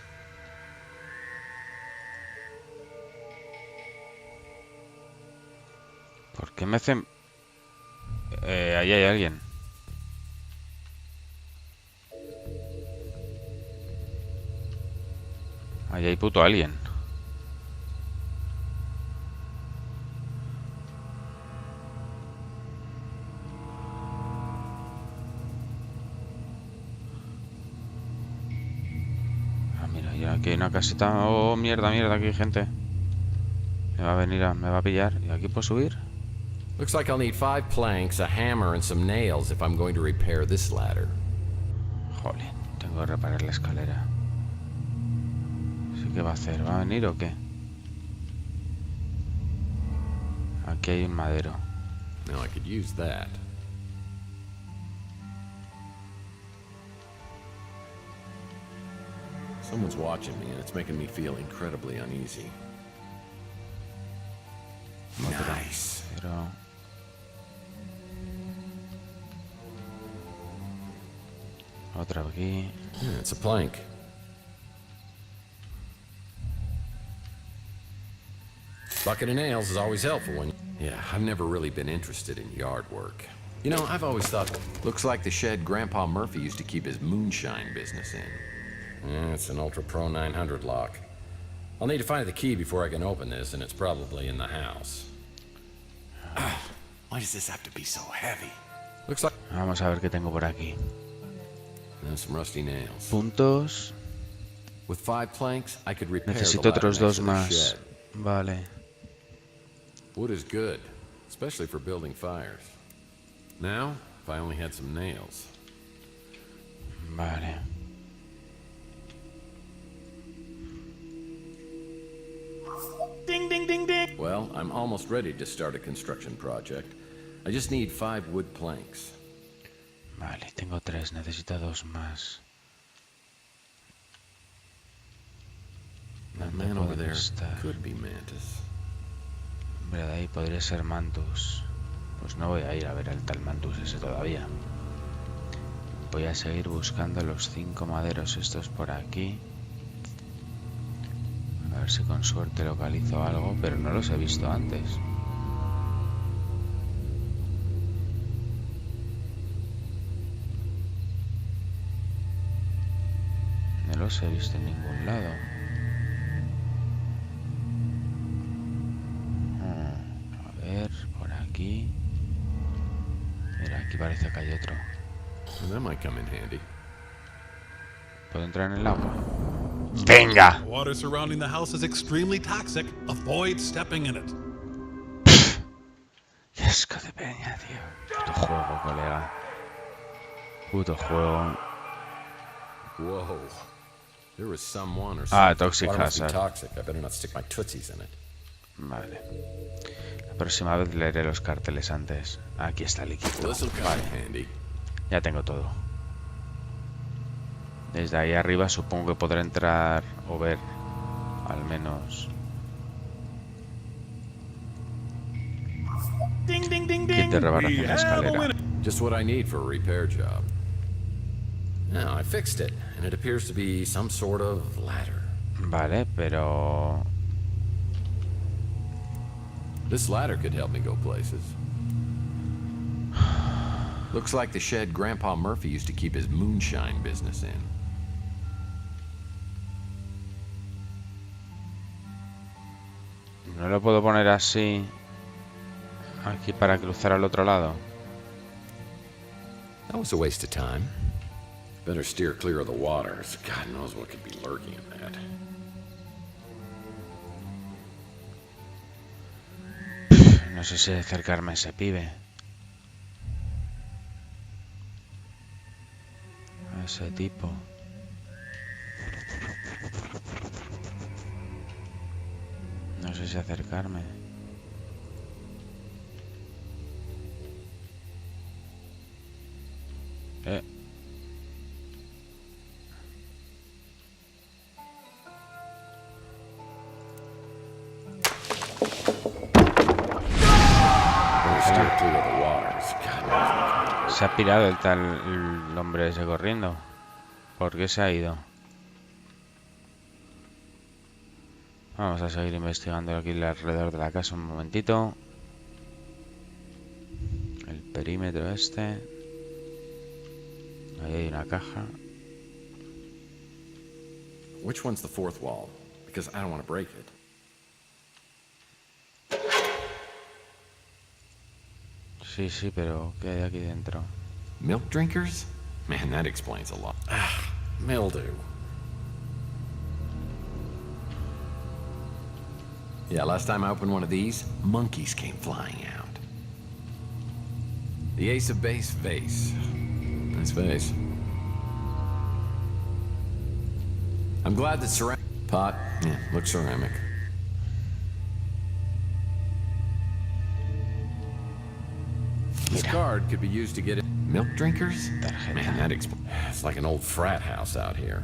¿Por qué me hacen...? Ahí hay alguien. Ahí hay puto alguien. Aquí hay una casita. Oh, mierda, aquí hay gente. Me va a venir me va a pillar. ¿Y aquí puedo subir? Looks like I'll need 5 planks, a hammer and some nails if I'm going to repair this ladder. Jolín, tengo que reparar la escalera. ¿Sí qué va a hacer? ¿Va a venir o qué? Aquí hay un madero. Now I could use that. Someone's watching me, and it's making me feel incredibly uneasy. Nice. Pero... Otra aquí. Yeah, it's a plank. Bucket of nails is always helpful when... Yeah, I've never really been interested in yard work. You know, I've always thought... Looks like the shed Grandpa Murphy used to keep his moonshine business in. Yeah, it's an Ultra Pro 900 lock. I'll need to find the key before I can open this, and it's probably in the house. Why does this have to be so heavy? Looks like... Vamos a ver qué tengo por aquí. And some rusty nails. Puntos. With 5 planks, I could repair Necesito the ladder otros next 2 to the más. shed. Vale. Wood is good, especially for building fires. Now, if I only had some nails. Vale. Ding, ding, ding, ding. Well, I'm almost ready to start a construction project. I just need 5 wood planks. Vale, tengo 3, necesito 2 más. That man over there could be Mantis. Hombre, de ahí podría ser Mantus. Pues no voy a ir a ver al tal Mantus ese todavía. Voy a seguir buscando los 5 maderos estos por aquí. A ver si con suerte localizo algo, pero no los he visto antes. No los he visto en ningún lado. A ver, por aquí. Mira, aquí parece que hay otro. That might come in handy. ¿Puedo entrar en el agua? ¡Venga! Water surrounding the house is extremely toxic. Avoid stepping in it. ¡Qué asco de peña, tío! Puto juego, colega. Puto juego. Whoa. There was someone or Ah, something. toxic Water must be hazard. toxic. I better not stick my tootsies in it. Vale. La próxima vez leeré los carteles antes. Aquí está el líquido. Vale. Ya tengo todo. Desde ahí arriba supongo que podré entrar o ver al menos Ding, ding, ding, kit de reparación de escalera. Just what I need for a repair job. Now, I fixed it, and it appears to be some sort of ladder. Vale, pero This ladder could help me go places. Looks like the shed Grandpa Murphy used to keep his moonshine business in. no lo puedo poner así aquí para cruzar al otro lado. That was a waste of time. Better steer clear of the waters. God knows what could be lurking in that. No sé si acercarme a ese pibe. A ese tipo. No sé si acercarme. Se ha pirado el hombre ese corriendo. ¿Por qué se ha ido? Vamos a seguir investigando aquí alrededor de la casa un momentito. El perímetro este. Ahí hay una caja. Which one's the fourth wall? Because I don't want to break it. Sí, sí, pero ¿qué hay aquí dentro? Milk drinkers? Man, that explains a lot. Ah, mildew. Yeah, last time I opened one of these, monkeys came flying out. The ace of base vase. Nice vase. I'm glad that ceramic... Pot? Yeah, looks ceramic. This card could be used to get it. Milk drinkers? Man, that it's like an old frat house out here.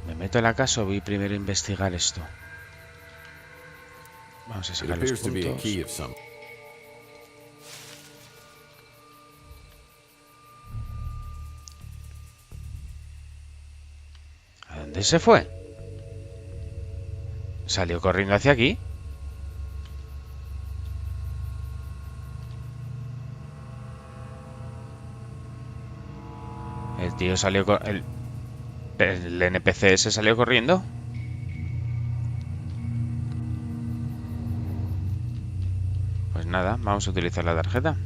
¿Me meto en la casa o voy primero a investigar esto? Vamos a It sacar los appears to be a puntos. key of some. se fue? ¿Salió corriendo hacia aquí? El tío salió... El NPC ese salió corriendo. Pues nada, vamos a utilizar la tarjeta.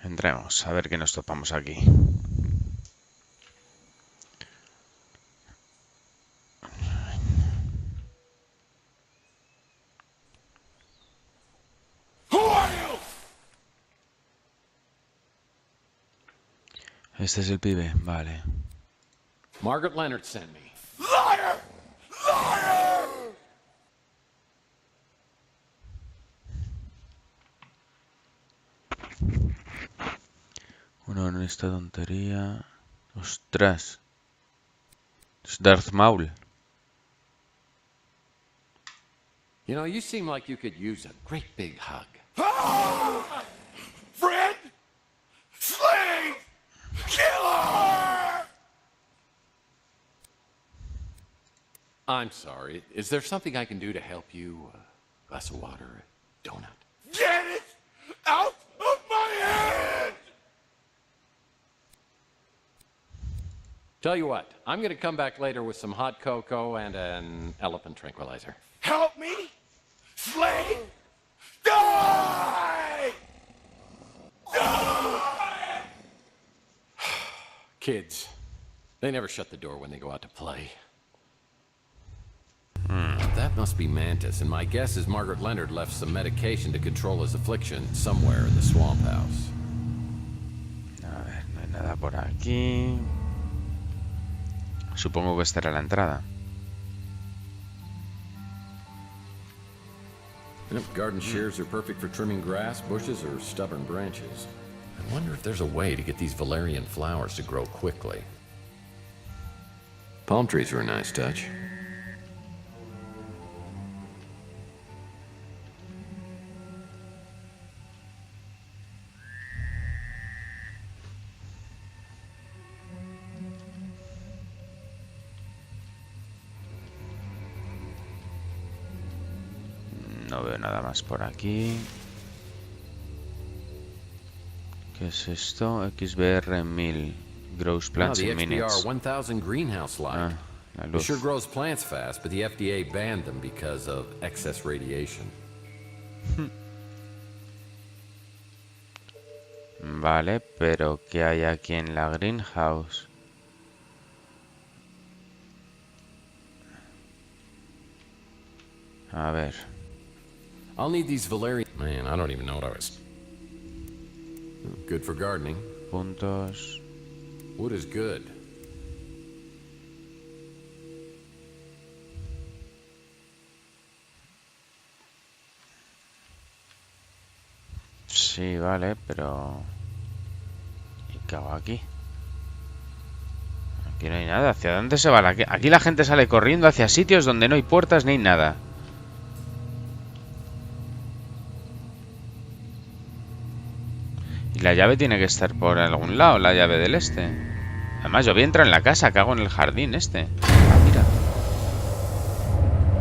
Entremos, a ver qué nos topamos aquí. Este es el pibe, vale. Margaret Leonard sent me. Liar! Liar! Una honesta tontería. Ostras. Es Darth Maul. You know, you seem like you could use a great big hug. Ah! Friend! Slave! Killer! I'm sorry. Is there something I can do to help you? A glass of water, a donut? Get it out of my head! Tell you what, I'm gonna come back later with some hot cocoa and an elephant tranquilizer. Help me! Slave! Die! Die! Kids. They never shut the door when they go out to play. That must be Mantis, and my guess is Margaret Leonard left some medication to control his affliction somewhere in the swamp house. A ver, no hay nada por aquí. Supongo que esta era la entrada. Yep, garden shears are perfect for trimming grass, bushes, or stubborn branches. I wonder if there's a way to get these valerian flowers to grow quickly. Palm trees are a nice touch. No veo nada más por aquí. ¿Qué es esto? XBR 1000. Grows plants in minutes. XBR 1000 greenhouse light. It sure grows plants fast, but the FDA banned them because of excess radiation. Vale, pero ¿qué hay aquí en la greenhouse? A ver. I'll need these valerian... Man, I don't even know what I was... Good for gardening. Puntos. Wood is good. Sí, vale, pero... ¿Y qué hago aquí? Aquí no hay nada. ¿Hacia dónde se va? Aquí la gente sale corriendo hacia sitios donde no hay puertas ni nada. Y la llave tiene que estar por algún lado, la llave del este. Además, yo voy a entrar en la casa, cago en el jardín este. Mira.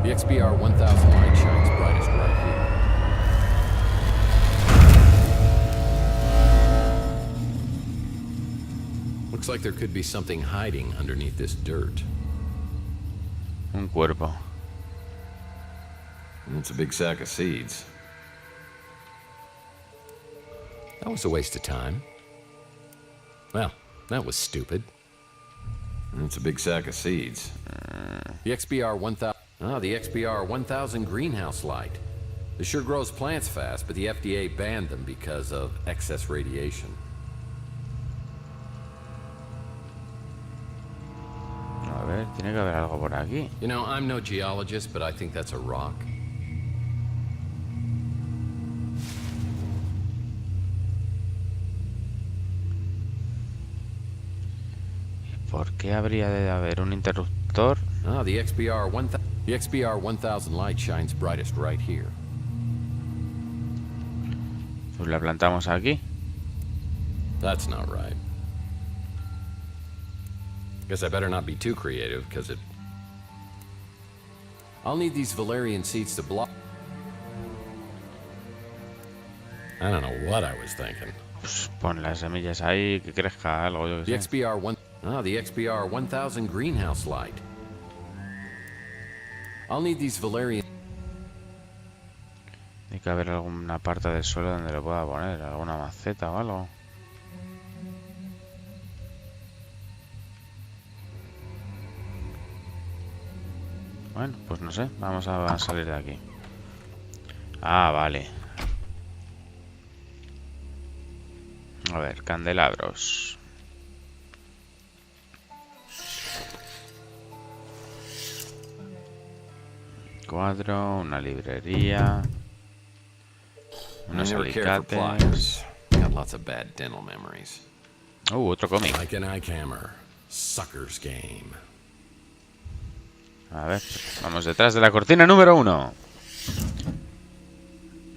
The XBR 1000 light shines brightest right here. Looks like there could be something hiding underneath this dirt. Un cuerpo. It's a big sack of seeds. That was a waste of time. Well, that was stupid. It's a big sack of seeds. The XBR 1000... the XBR 1000 greenhouse light. It sure grows plants fast, but the FDA banned them because of excess radiation. A ver, tiene que haber algo por aquí. You know, I'm no geologist, but I think that's a rock. ¿Por qué habría de haber un interruptor? The XBR 1000 light shines brightest right here. Pues la plantamos aquí. That's not right. Guess I better not be too creative, because it... I'll need these Valerian seeds to block... I don't know what I was thinking. Pues pon las semillas ahí, que crezca algo, yo The que sé. XBR the XBR 1000 greenhouse light. I'll need these Valerian... Tiene que haber alguna parte del suelo donde lo pueda poner, alguna maceta o algo. Bueno, pues no sé, vamos a salir de aquí. Ah, vale. A ver, candelabros. Cuadro, una librería. Unos alicates. Got lots of bad dental memories. Otro cómic. Like an eye hammer. Sucker's game. A ver, vamos detrás de la cortina número 1.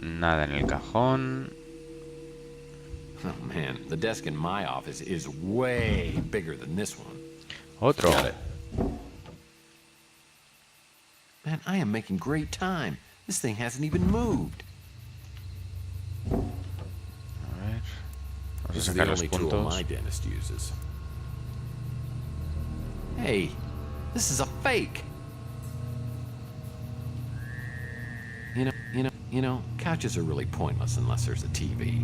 Nada en el cajón. Oh man, the desk in my office is way bigger than this one. Otro. Got it. Man, I am making great time. This thing hasn't even moved. A ver. Vamos a This is the sacar los only tool puntos. my dentist uses. Hey, this is a fake. You know, couches are really pointless unless there's a TV.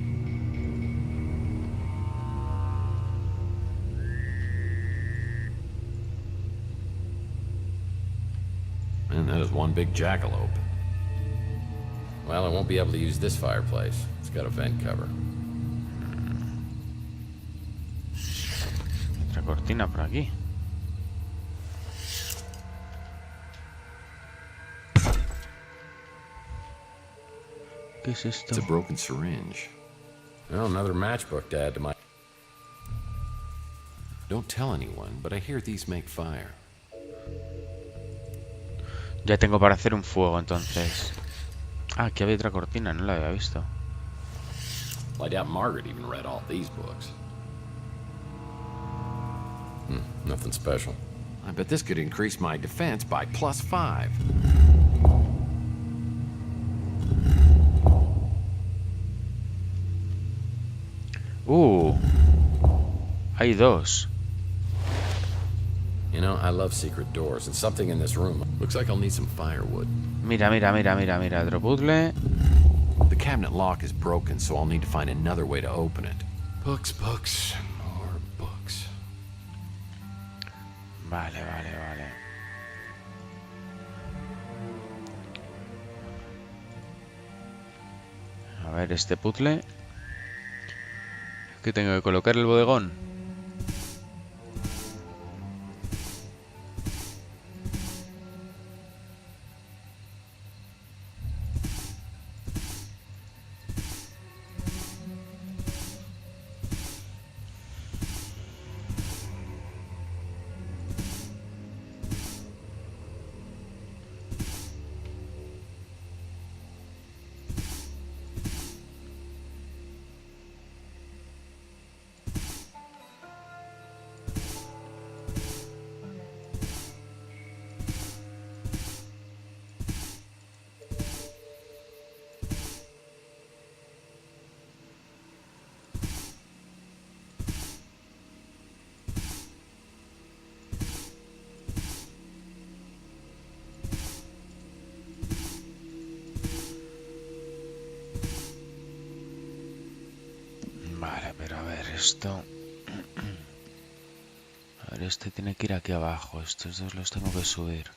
And that is one big jackalope. Well, I won't be able to use this fireplace. It's got a vent cover. Otra cortina por aquí. ¿Qué es esto? It's a broken syringe. Well, another matchbook to add to my... Don't tell anyone, but I hear these make fire. Ya tengo para hacer un fuego, entonces. Ah, aquí había otra cortina, no la había visto. Well, I doubt Margaret even read all these books. Nothing special. I bet this could increase my defense by +5. Hay dos. You know, I love secret doors, and something in this room looks like I'll need some firewood. Mira, otro puzzle. The cabinet lock is broken, so I'll need to find another way to open it. Books, more books. Vale. A ver, este puzzle. Que tengo que colocar el bodegón. Vale, pero a ver, esto... A ver, este tiene que ir aquí abajo. Estos dos los tengo que subir.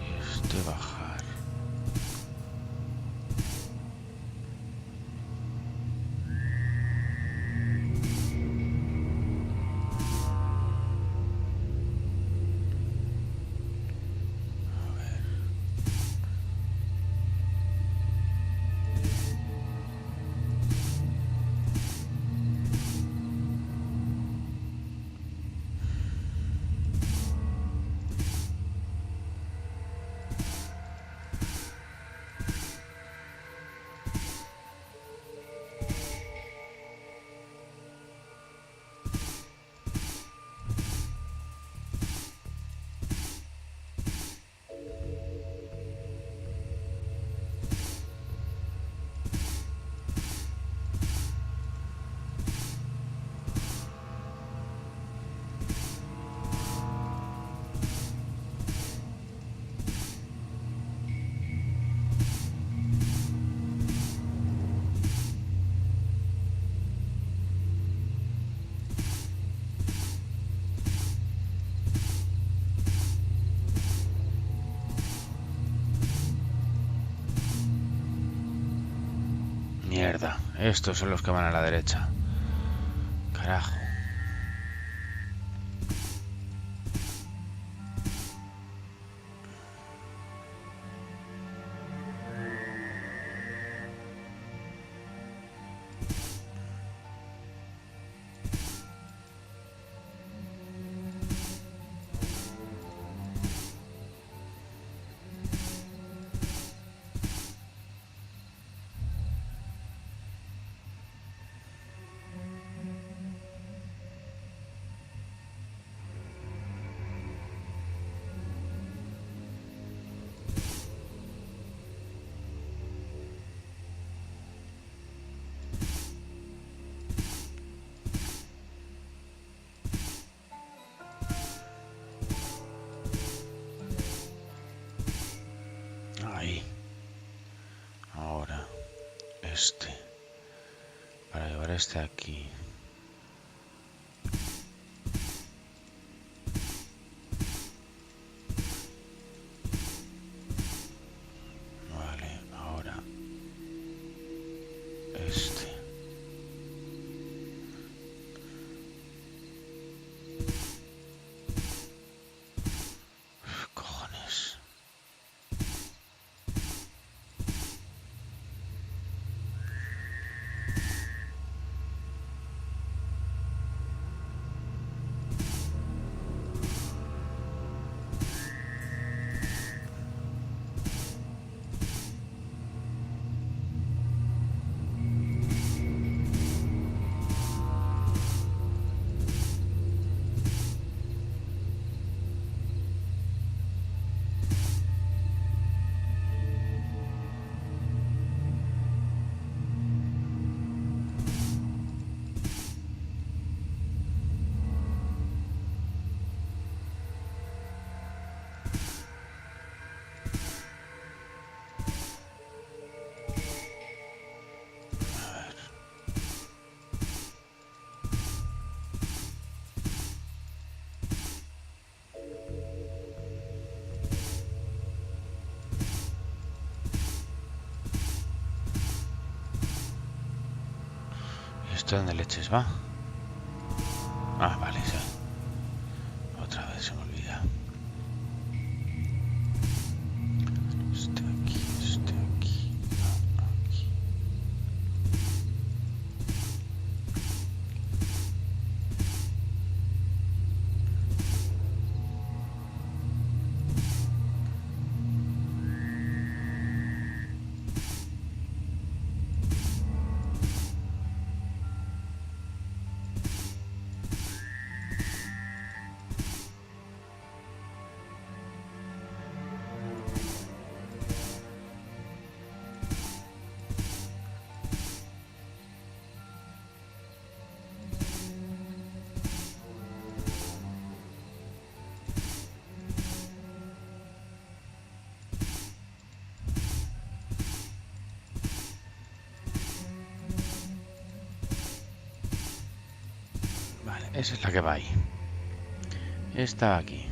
Y este bajar. Mierda, estos son los que van a la derecha. Carajo. Ahí. Ahora. Este. Para llevar este aquí. Vale, ahora. Este. Uf, cojones. ¿Esto dónde leches va? Ah, vale, sí. Otra vez se me olvida. Este aquí, aquí. Esa es la que va ahí. Esta aquí.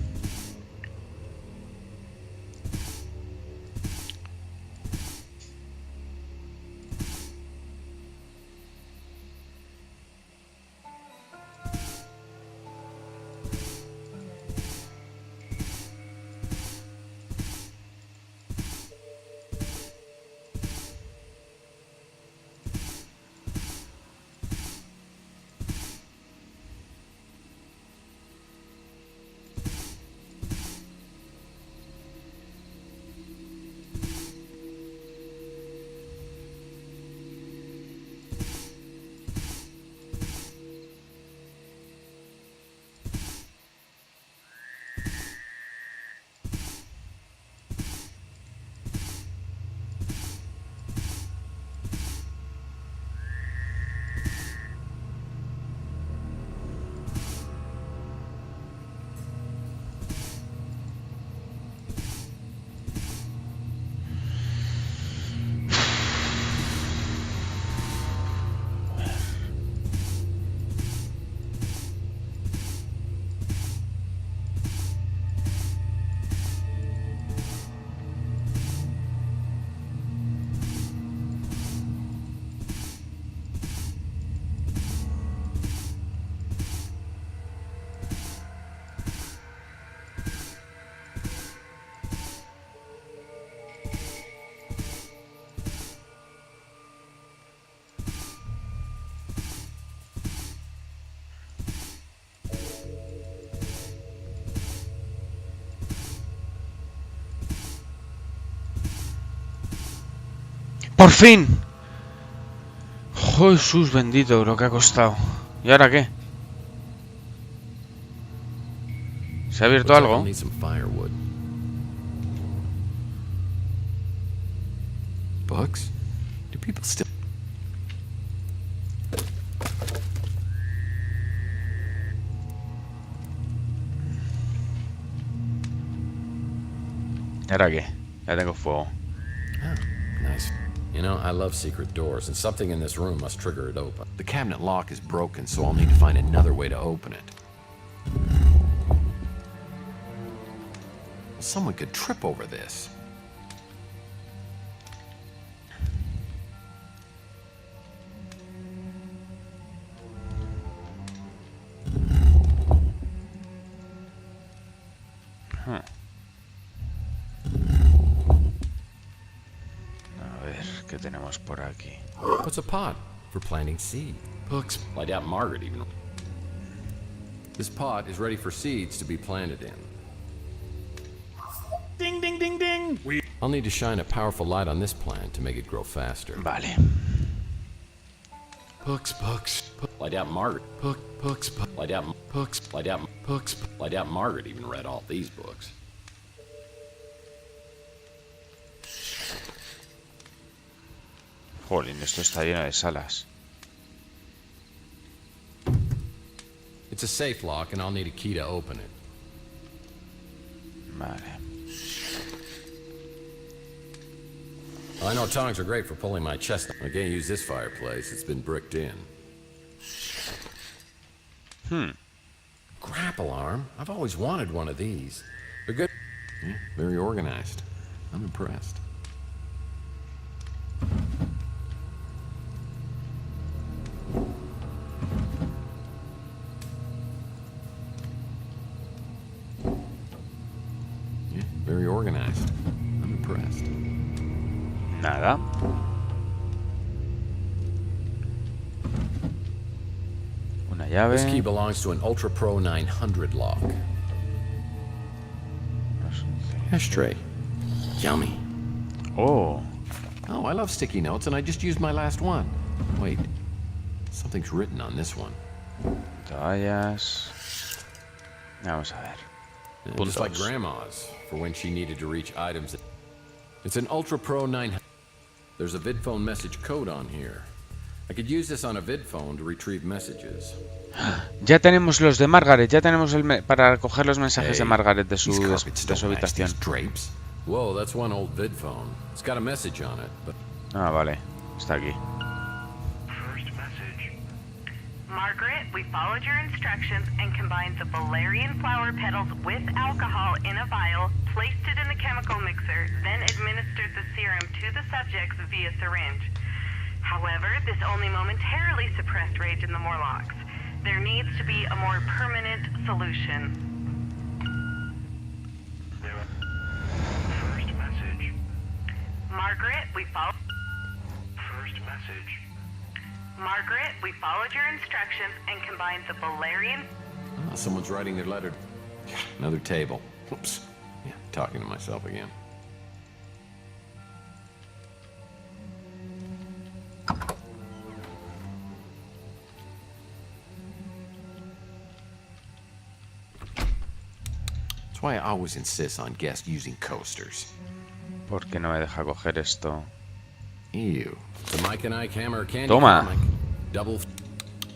¡Por fin! Jesús bendito, lo que ha costado. ¿Y ahora qué? ¿Se ha abierto algo? Books? Do people still... ¿Y ahora qué? Ya tengo fuego. Oh, nice. You know, I love secret doors, and something in this room must trigger it open. The cabinet lock is broken, so I'll need to find another way to open it. Someone could trip over this. A ver, ¿qué tenemos por aquí? What's a pot? For planting seed. Books. I doubt Margaret even... This pot is ready for seeds to be planted in. Ding, ding, ding, ding! I'll need to shine a powerful light on this plant to make it grow faster. Vale. Books. I doubt Margaret. Books. I doubt books. I doubt books. I doubt Margaret even read all these books. Jolín, esto está lleno de salas. It's a safe lock, and I'll need a key to open it. Vale. I know tongs are great for pulling my chest. I can't use this fireplace. It's been bricked in. Grapple arm? I've always wanted one of these. They're good. Yeah, very organized. I'm impressed. Yeah, very organized. I'm impressed. Nada. Una llave. This key belongs to an Ultra Pro 900 lock. Ashtray. Yummy. Oh. Oh, I love sticky notes, and I just used my last one. Wait. Something's written on this one. Toallas. Vamos a ver. Just like Grandma's, for when she needed to reach items. It's an Ultra Pro 900. There's a vidphone message code on here. I could use this on a vidphone to retrieve messages. Ya tenemos los de Margaret, ya tenemos para recoger los mensajes de Margaret de su habitación. Whoa, that's one old vidphone. It's got a message on it, but... Ah, vale. Está aquí. First message. Margaret, we followed your instructions and combined the valerian flower petals with alcohol in a vial, placed it in the chemical mixer, then administered the serum to the subjects via syringe. However, this only momentarily suppressed rage in the Morlocks. There needs to be a more permanent solution. First message. Margaret, we followed... First message. Margaret, we followed your instructions and combined the valerian... Oh, someone's writing their letter. Another table. Whoops. Yeah, talking to myself again. That's why I always insist on guests using coasters. ¿Por qué no me deja coger esto? Ew. The Mike and Ike Hammer candy Toma. comic. Double.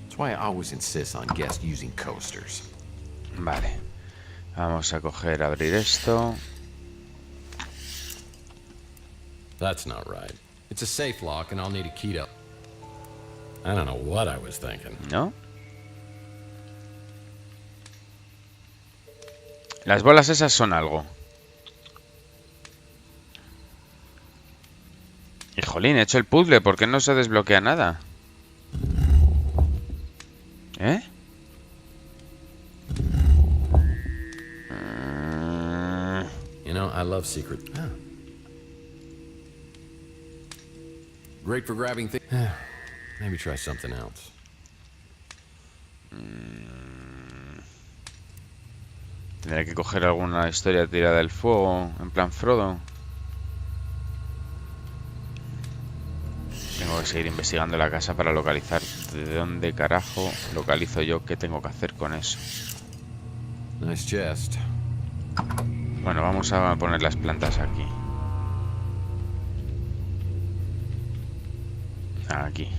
That's why I always insist on guests using coasters. Vale. Vamos a abrir esto. That's not right. It's a safe lock, and I'll need a key to... I don't know what I was thinking. ¿No? Las bolas esas son algo. Y jolín, he hecho el puzzle. ¿Por qué no se desbloquea nada? ¿Eh? You know, I love secret... Ah. Great for grabbing things. Maybe try something else. Tendré que coger alguna historia tirada del fuego, en plan Frodo. que seguir investigando la casa para localizar de dónde carajo localizo yo qué tengo que hacer con eso. Nice chest. Bueno, vamos a poner las plantas aquí. Aquí.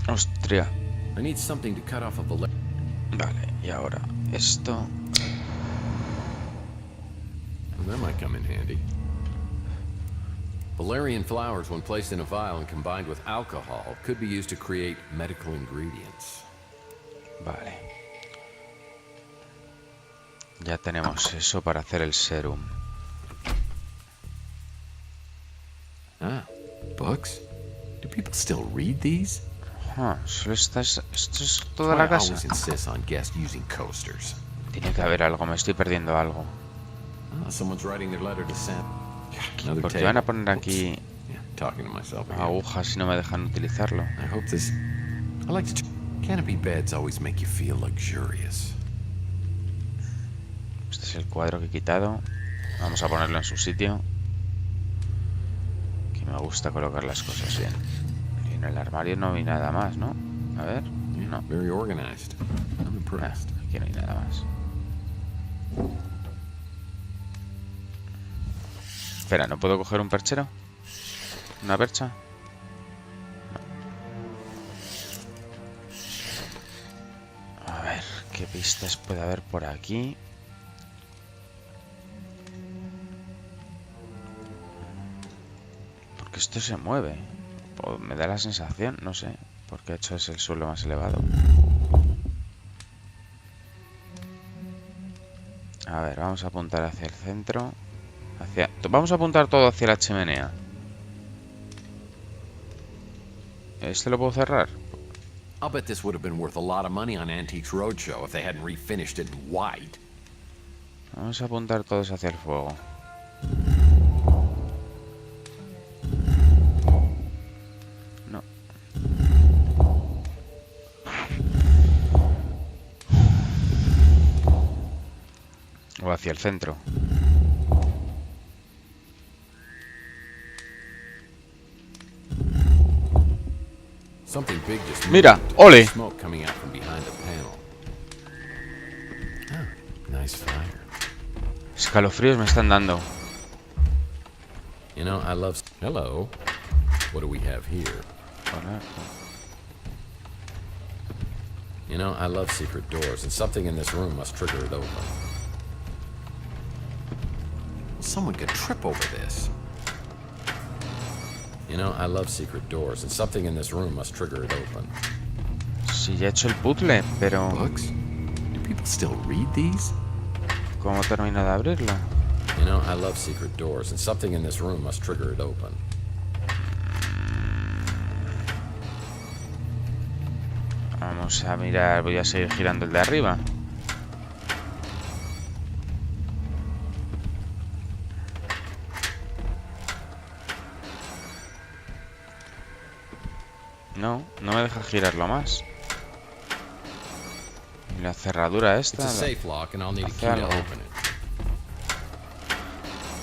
Ostria. I need something to cut off a Valerian. Vale, y ahora esto. That might come in handy. Valerian flowers, when placed in a vial and combined with alcohol, could be used to create medical ingredients. Vale. Ya tenemos eso para hacer el serum. Ah, books? Do people still read these? Solo esto es toda la casa. Tiene que haber algo, me estoy perdiendo algo. Porque van a poner aquí agujas y no me dejan utilizarlo. Este es el cuadro que he quitado. Vamos a ponerlo en su sitio. Que me gusta colocar las cosas bien. En el armario no vi nada más, ¿no? A ver, no. Aquí no hay nada más. Espera, ¿no puedo coger un perchero? ¿Una percha? No. A ver, ¿qué pistas puede haber por aquí? Porque esto se mueve. Me da la sensación, no sé, porque hecho es el suelo más elevado. A ver, vamos a apuntar hacia el centro. Vamos a apuntar todo hacia la chimenea. ¿Este lo puedo cerrar? I'll bet this would have been worth a lot of money on Antiques Roadshow if they hadn't refinished it in white. Vamos a apuntar todos hacia el fuego. O hacia el centro. Mira, ole. Escalofríos me están dando. You know, I love. Hello. What do we have here? You know, I love secret doors, and something in this room must trigger it open. Someone could trip over this. You know, I love secret doors, and something in this room must trigger it open. Sí, ya he hecho el puzzle, pero... Books? Do people still read these? ¿Cómo termino de abrirlo? You know, I love secret doors, and something in this room must trigger it open. Vamos a mirar, voy a seguir girando el de arriba. No, no me deja girarlo más. Y la cerradura esta. Hace algo.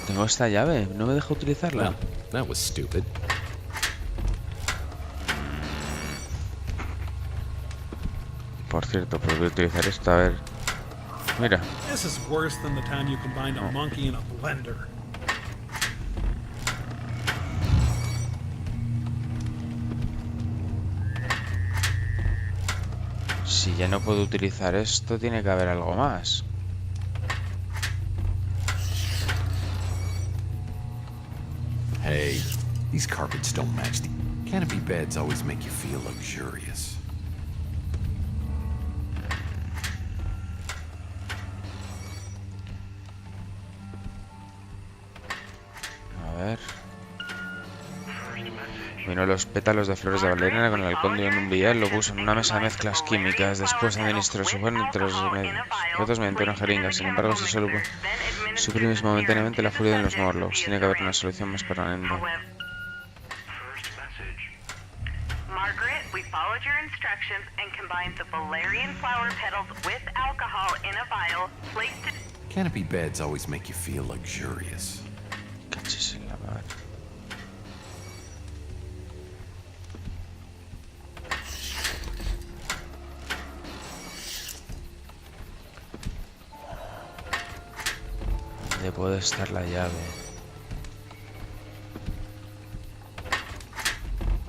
Tengo esta llave, no me deja utilizarla. That was stupid. Por cierto, pues voy a utilizar esto, a ver. Mira. This is worse than the time you combined a monkey and a blender. Si ya no puedo utilizar esto, tiene que haber algo más. Hey, these carpets don't match. The canopy beds always make you feel luxurious. A ver. Vino los pétalos de flores de valeriana con el halcón de un billar, lo puso en una mesa de mezclas químicas. Después administró su juego entre los objetos mediante una jeringa. Sin embargo, si solo suprimes momentáneamente la furia de los Morlocks, tiene que haber una solución más permanente. Margaret, we followed your instructions and combined the valerian flower petals with alcohol in a vial, placed it... Canopy beds always make you feel luxurious. Cachis en la mar. ¿Dónde puede estar la llave?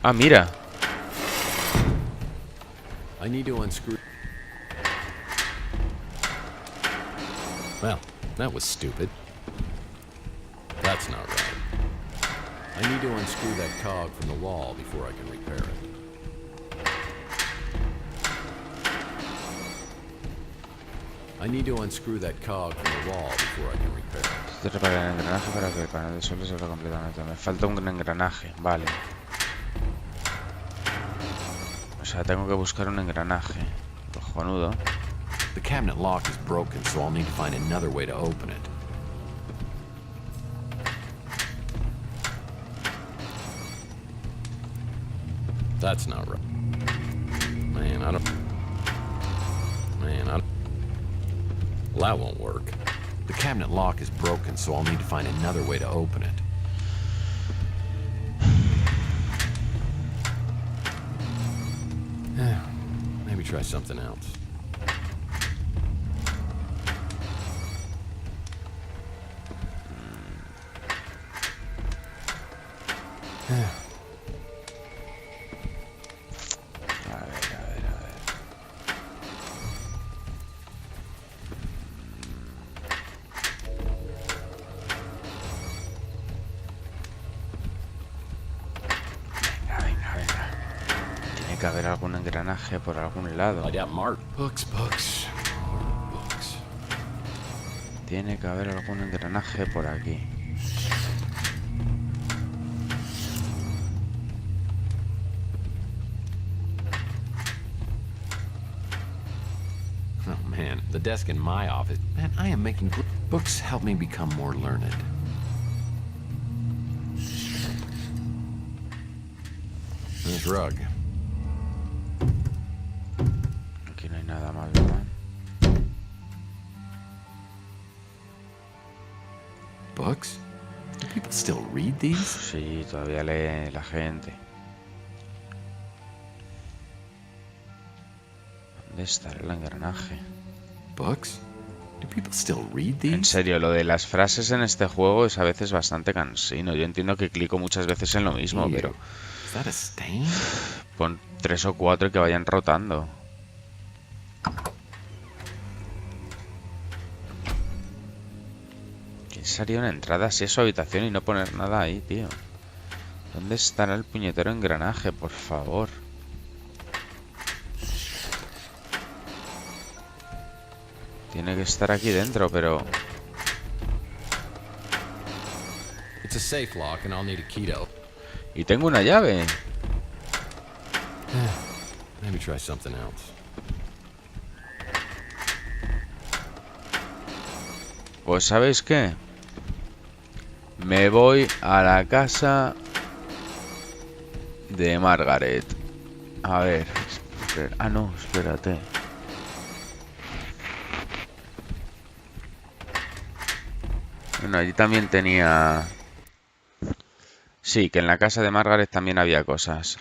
Ah, mira. I need to unscrew... Well, that was stupid. That's not right. I need to unscrew that cog from the wall before I can repair it. I need to unscrew that cog from the wall before I can repair it. Estoy reparando el engranaje para que el panel de suelo se abra completamente. Me falta un engranaje, vale. O sea, tengo que buscar un engranaje. Cojonudo. The cabinet lock is broken, so I'll need to find another way to open it. That's not right. Man, I don't... Well, that won't work. The cabinet lock is broken, so I'll need to find another way to open it. Maybe try something else. Tiene que haber algún engranaje por algún lado. Books. Tiene que haber algún engranaje por aquí. Oh man, the desk in my office. Man, I am making books help me become more learned. This rug. Aquí no hay nada más, ¿verdad? Books? Do people still read these? Sí, todavía lee la gente. ¿Dónde estará el engranaje? Books? Do people still read these? En serio, lo de las frases en este juego es a veces bastante cansino. Yo entiendo que clico muchas veces en lo mismo, pero... Is that a stain? Pon 3 o 4 que vayan rotando. ¿Quién sería una entrada así a su habitación y no poner nada ahí, tío? ¿Dónde estará el puñetero engranaje, por favor? Tiene que estar aquí dentro, pero... It's a safe lock and I'll need a key to... Y tengo una llave. Maybe try something else. Pues ¿sabéis qué? Me voy a la casa de Margaret. A ver. Ah, no, espérate. Bueno, allí también tenía... Sí, que en la casa de Margaret también había cosas.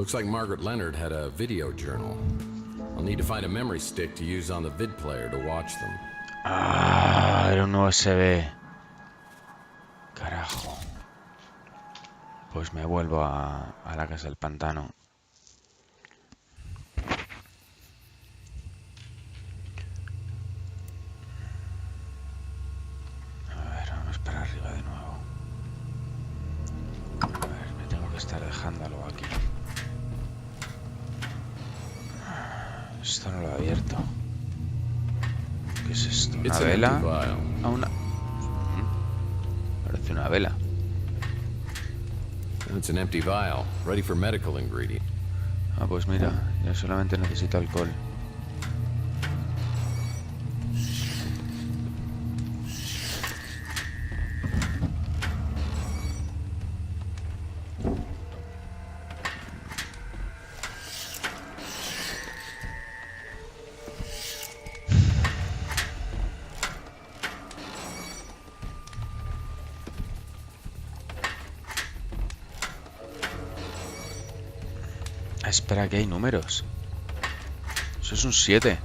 Looks like Margaret Leonard had a video journal. I'll need to find a memory stick to use on the vid player to watch them. Ah, era un USB. Carajo. Pues me vuelvo a la casa del pantano. A ver, vamos para arriba de nuevo. A ver, me tengo que estar dejando algo aquí. Esto no lo he abierto. ¿Qué es esto? ¿Una vela? Ah, una... Parece una vela. It's an empty vial, ready for medical ingredient. Ah, pues mira, yo solamente necesito alcohol. Espera, que hay números. Eso es un 7.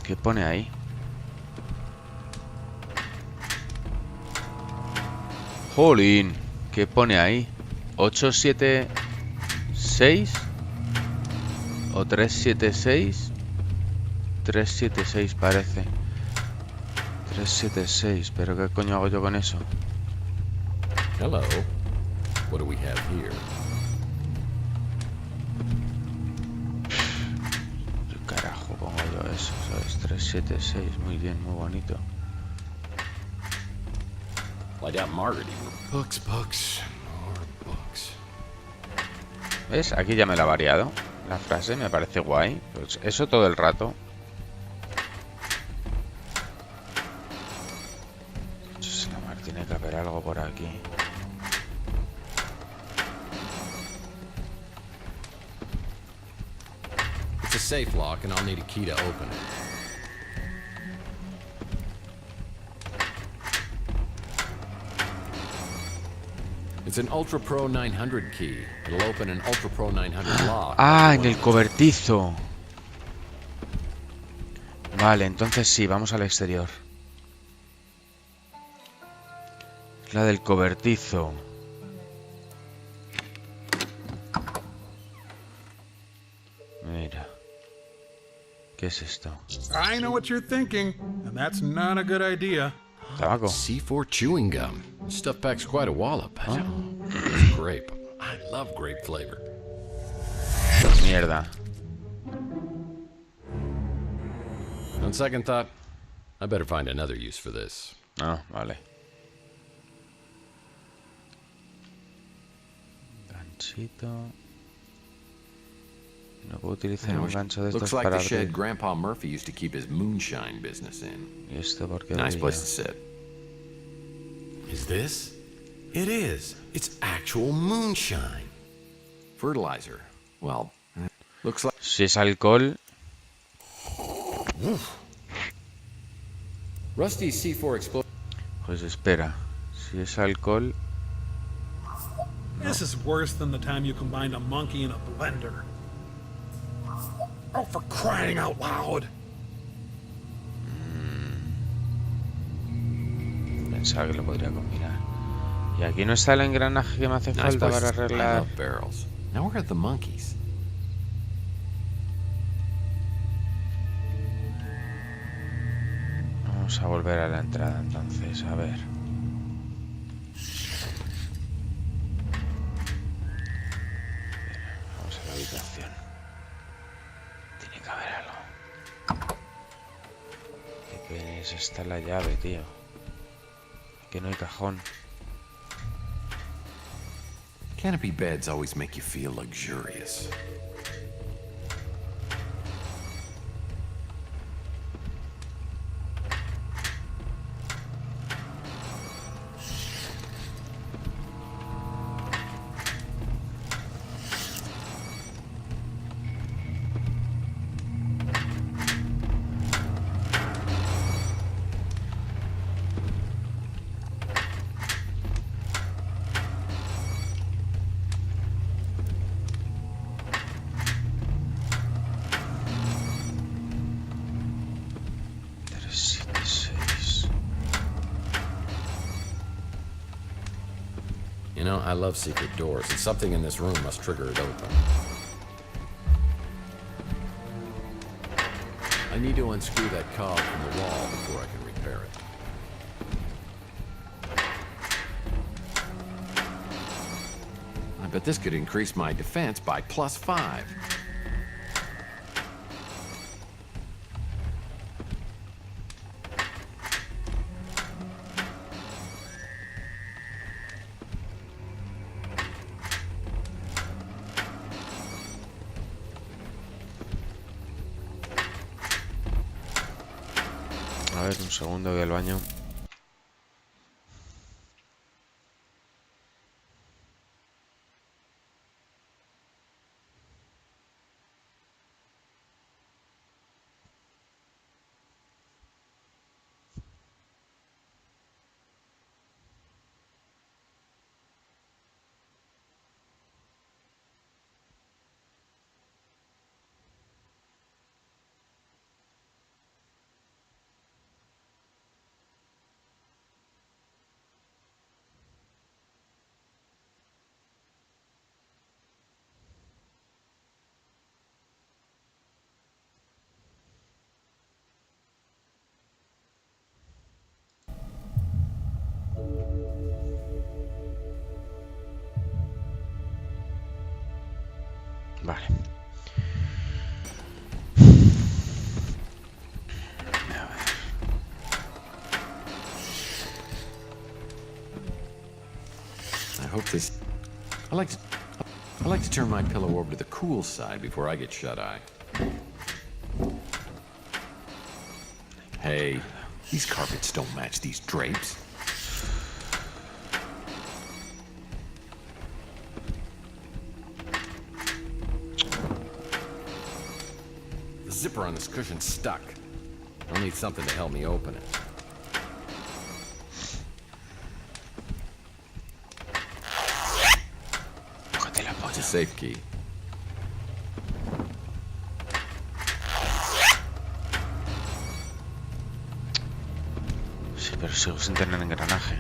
¿Qué pone ahí? Jolín, ¿qué pone ahí? 876 o 376. 376 parece. 376, pero ¿qué coño hago yo con eso? Hello. What do we have here? Eso, ¿sabes? 376, muy bien, muy bonito. Books, books, more books. ¿Ves? Aquí ya me la ha variado la frase, me parece guay. Pues eso todo el rato. Tiene que haber algo por aquí. It's a safe lock and I'll need a key to open it. It's an Ultra Pro 900 key. It'll open an Ultra Pro 900 lock. Ah, en el cobertizo. Vale, entonces sí, vamos al exterior. La del cobertizo. Mira. ¿Qué es esto? I know what you're thinking, and that's not a good idea. Tabaco. C4 chewing gum. This stuff packs quite a wallop. It's grape. I love grape flavor. Mierda. On second thought, I better find another use for this. Ah, vale. Ganchito. No puedo utilizar un gancho de estos Looks like para the shed abrir. Grandpa Murphy used to keep his moonshine business in. ¿Y esto por qué Nice brilla? place to sit. Is this? It is. It's actual moonshine. Fertilizer. Well, looks like... Si es alcohol... Rusty C4 explosion. Pues espera. Si es alcohol... This is worse than the time you combined a monkey and a blender. Oh, for crying out loud! Pensaba que lo podría combinar. Y aquí no está el engranaje que me hace falta para arreglar. Barrels. Now where are the monkeys? Vamos a volver a la entrada entonces, a ver. Vamos a la habitación. Tiene que haber algo. ¿Qué penes? Está la llave, tío. Que no hay cajón. Canopy beds always make you feel luxurious. You know, I love secret doors, and something in this room must trigger it open. I need to unscrew that cog from the wall before I can repair it. I bet this could increase my defense by +5. A ver, un segundo, voy al baño. Vale. I hope this... I like to turn my pillow over to the cool side before I get shut-eye. Hey, these carpets don't match these drapes. The zipper on this cushion's stuck. I'll need something to help me open it. It's a safe key. Sí, pero sigo sin tener engranaje.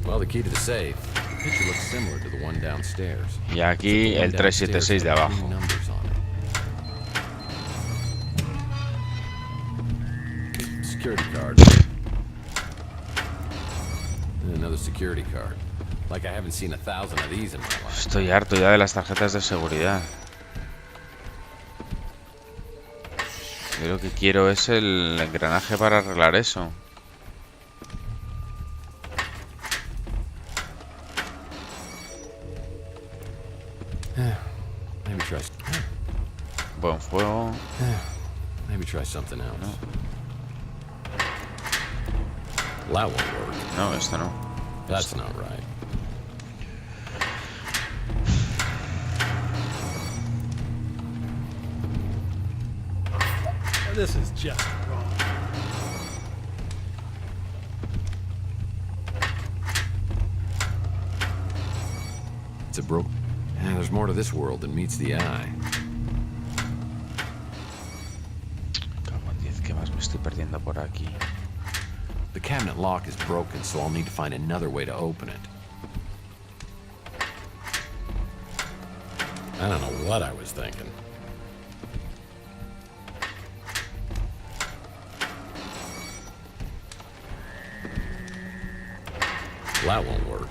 Well, the key to the safe. The picture looks similar to the one downstairs. Y aquí el 376 de abajo. Security card. And another security card. Like I haven't seen 1,000 of these in my life. Estoy harto ya de las tarjetas de seguridad. Yo lo que quiero es el engranaje para arreglar eso. Maybe try. Buen fuego. Maybe try something else. No. That won't work. No, esto no. That's not right. This is just wrong. It's a broke. Yeah, there's more to this world than meets the eye. Cago en 10, ¿qué más me estoy perdiendo por aquí? The cabinet lock is broken, so I'll need to find another way to open it. I don't know what I was thinking. That won't work.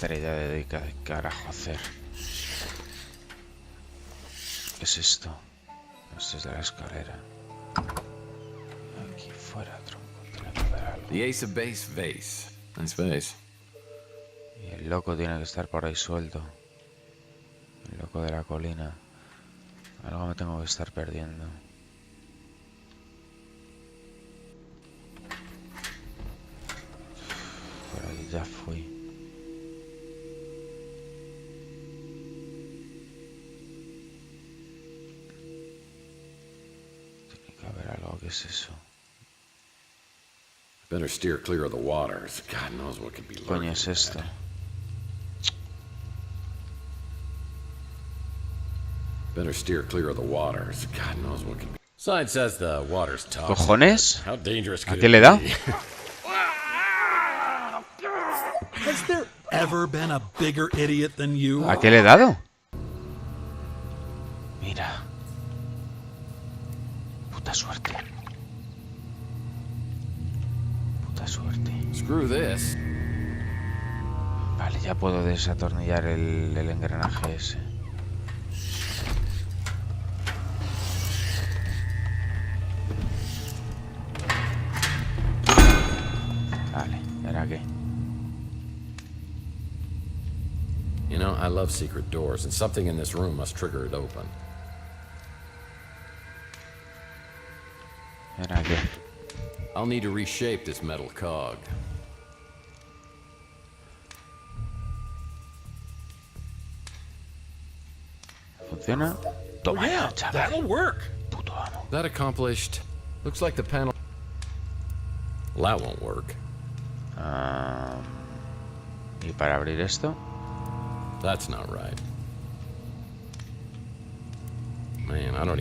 Idea de qué carajo hacer. ¿Qué es esto? Esto es de la escalera. Aquí fuera, tronco. The ace of base vase. Nice vase. Y el loco tiene que estar por ahí suelto. El loco de la colina. Algo me tengo que estar perdiendo. Por ahí ya fui. Tiene que haber algo. ¿Qué es eso? Better steer clear of the waters. God knows what could be ¿Qué coño es esto? Better steer clear of the waters. God knows what could be. Sign says the water's tough. ¿Cojones? How dangerous could ¿A qué le da? Has there ever been a bigger idiot than you? ¿A qué le he dado? Mira. Puta suerte. Puta suerte. Screw this. Vale, ya puedo desatornillar el engranaje ese. Vale, ¿era qué? You know, I love secret doors, and something in this room must trigger it open. ¿Era qué? I'll need to reshape this metal cog. ¿Funciona? Toma ya, chaval. That'll work. Puto amo. That accomplished. Looks like the panel. Well, that won't work. ¿Y para abrir esto? That's not right. Man, I don't.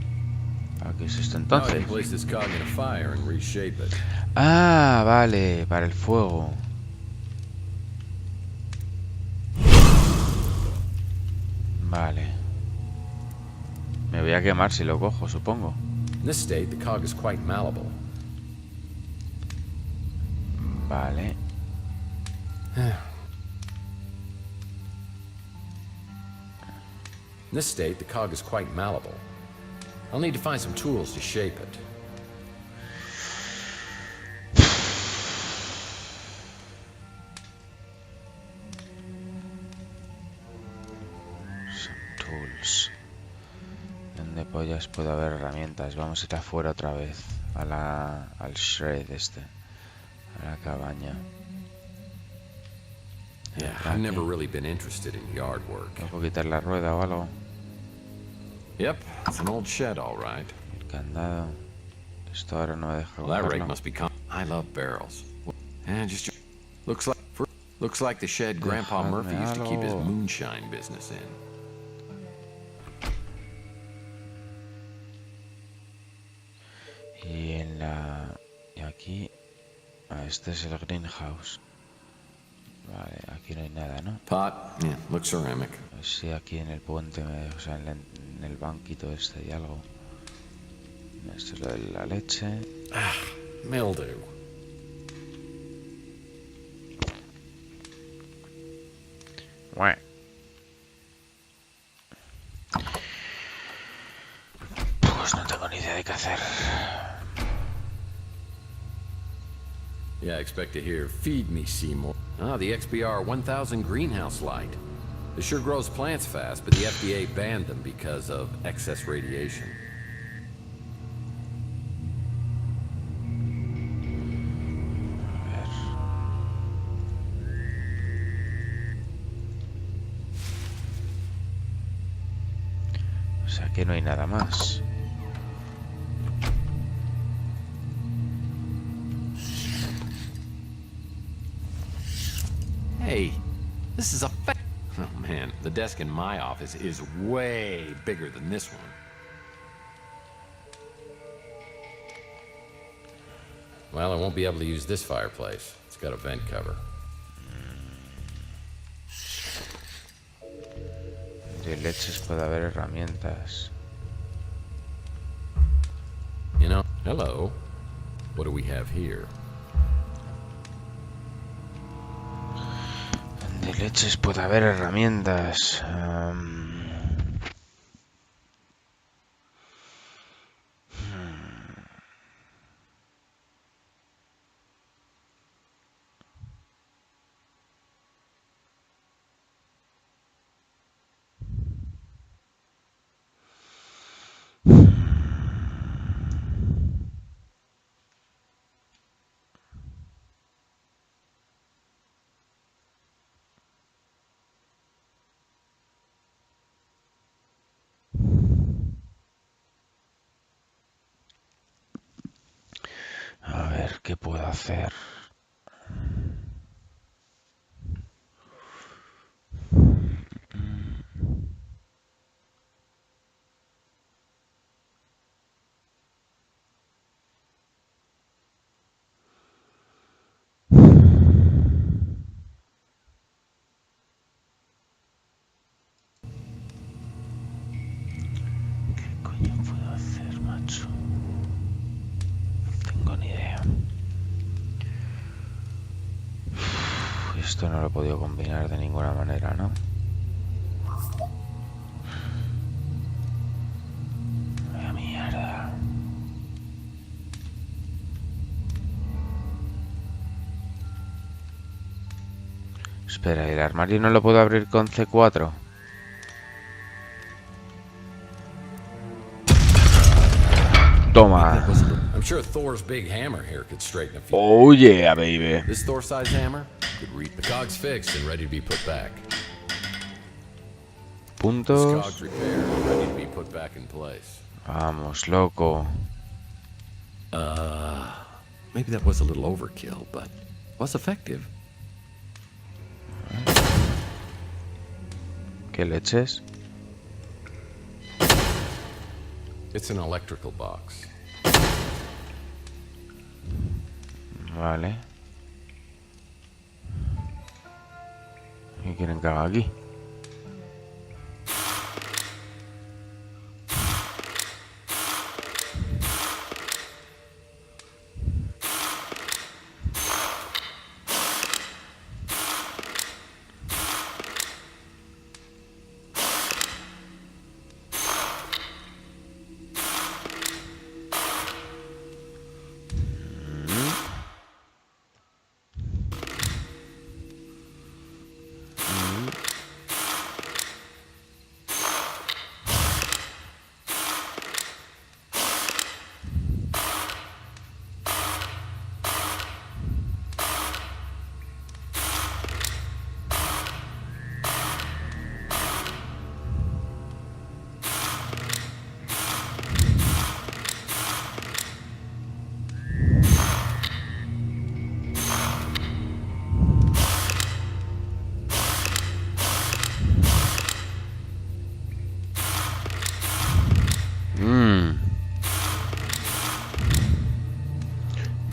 ¿Qué es esto Now I entonces? can place this cog in a fire and reshape it. Ah, vale, para el fuego. Vale. Me voy a quemar si lo cojo, supongo. In this state, the cog is quite malleable. Vale. In this state, the cog is quite malleable. I'll need to find some tools to shape it. Tools. ¿Dónde pollas puede haber herramientas? Vamos a ir afuera otra vez. Al shred este. A la cabaña. Yeah, I've never really been interested in yard work. ¿Puedo quitar la rueda o algo? Yep, it's an old shed, all right. El candado. Esto ahora no me deja Well, that rig cogerlo. must be. I love barrels. And just looks like the shed Grandpa Dejadme Murphy used to keep his algo. moonshine business in. Y en la... Y aquí... este es el greenhouse. Vale, aquí no hay nada, ¿no? Pot, yeah, looks ceramic. Sí, aquí en el puente, o sea, en el banquito este hay algo. Esto es lo de la leche. Ah, mildew. Pues no tengo ni idea de qué hacer. Yeah, I expect to hear, feed me, Seymour. Ah, the XBR 1000 greenhouse light. It sure grows plants fast, but the FDA banned them because of excess radiation. O sea que no hay nada más. Hey, this is a oh man, the desk in my office is way bigger than this one. Well, I won't be able to use this fireplace. It's got a vent cover. De leches puede haber herramientas. You know, hello. What do we have here? De leches puede haber herramientas. A ver, ¿qué puedo hacer? ¿Qué coño puedo hacer, macho? No tengo ni idea. Esto no lo he podido combinar de ninguna manera, ¿no? Vaya mierda. Espera, ¿el armario no lo puedo abrir con C4? Toma. I'm sure Thor's big hammer here could straighten a few. Oh yeah, baby. This Thor-size hammer could reap the cogs fixed and ready to be put back. Puntos. This cogs repaired and ready to be put back in place. Vamos, loco. Maybe that was a little overkill, but was effective. ¿Qué leches? It's an electrical box. Vale. ¿Qué quieren que haga aquí?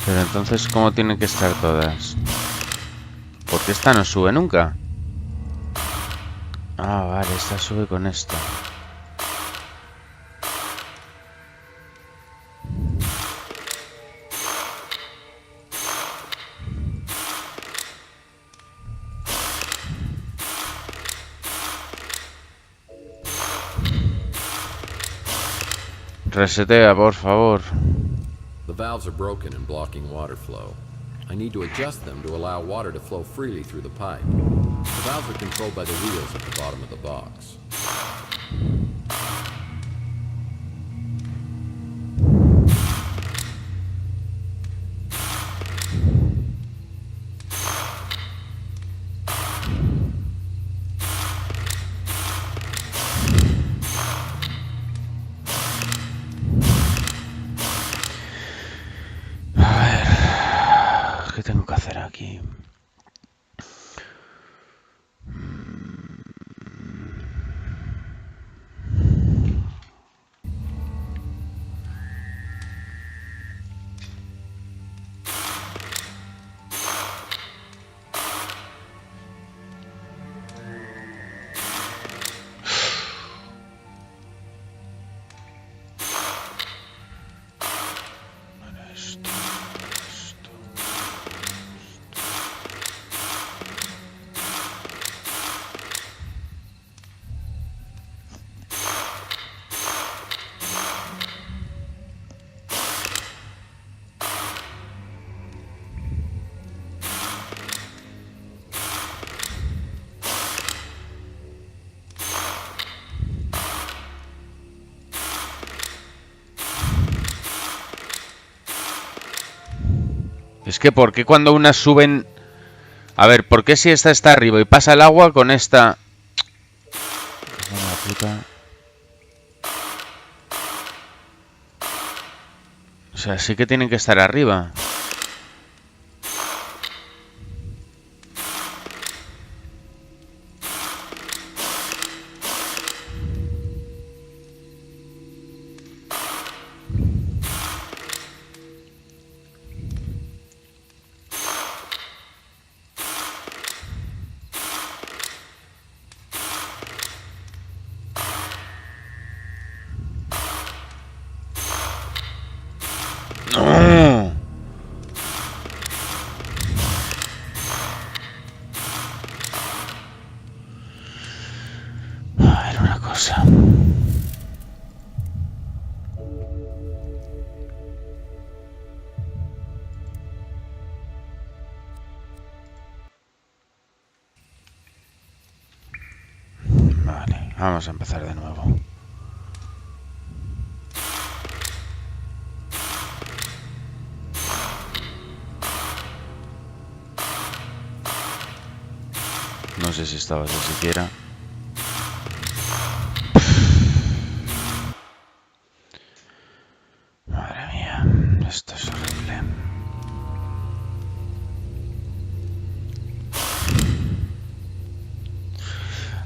Pero entonces, ¿cómo tienen que estar todas? Porque esta no sube nunca. Ah, vale, esta sube con esta. Resetea, por favor. The valves are broken and blocking water flow. I need to adjust them to allow water to flow freely through the pipe. The valves are controlled by the wheels at the bottom of the box. ¿Qué tengo que hacer aquí? Es que, ¿por qué cuando unas suben? A ver, ¿por qué si esta está arriba y pasa el agua con esta? O sea, sí que tienen que estar arriba. ¡No! A ver, una cosa. Vale, vamos a empezar de nuevo. No sé si estabas ni siquiera. Madre mía, esto es horrible.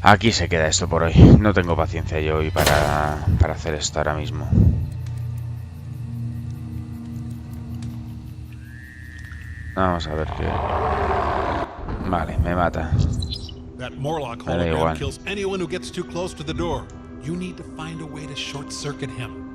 Aquí se queda esto por hoy. No tengo paciencia yo hoy para hacer esto ahora mismo. Vamos a ver qué... Vale, me mata. That Morlock Me da hologram igual. kills anyone who gets too close to the door. You need to find a way to short-circuit him.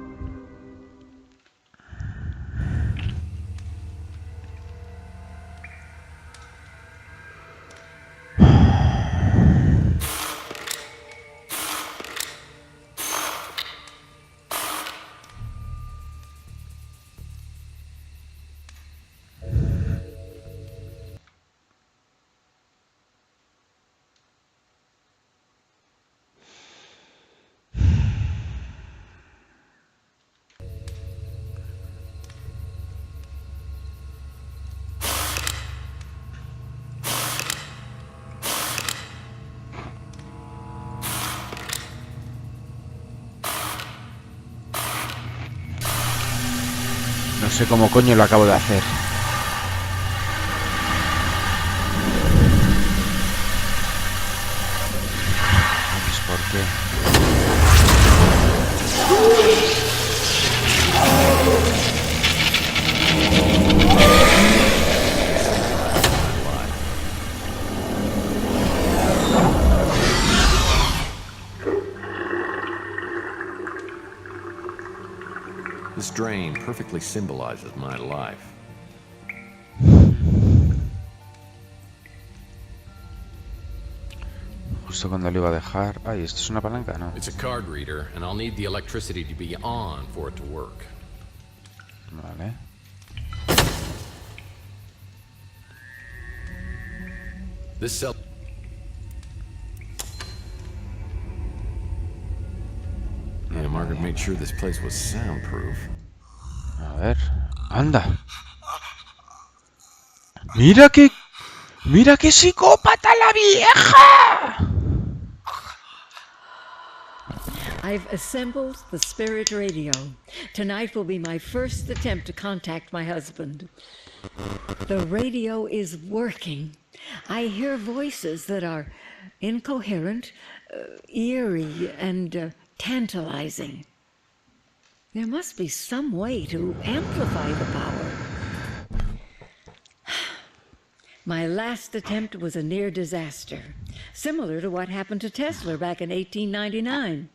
No sé cómo coño lo acabo de hacer. ¿Sabes por qué? This drain perfectly symbolizes my life. Justo cuando lo iba a dejar... Ay, ¿esto es una palanca? No. It's a card reader, and I'll need the electricity to be on for it to work. Vale. This cell... Yeah, Margaret made sure this place was soundproof. A ver... ¡Anda! ¡Mira qué... ¡Mira qué psicópata la vieja! I've assembled the spirit radio. Tonight will be my first attempt to contact my husband. The radio is working. I hear voices that are incoherent, eerie, and tantalizing. There must be some way to amplify the power. My last attempt was a near disaster, similar to what happened to Tesla back in 1899.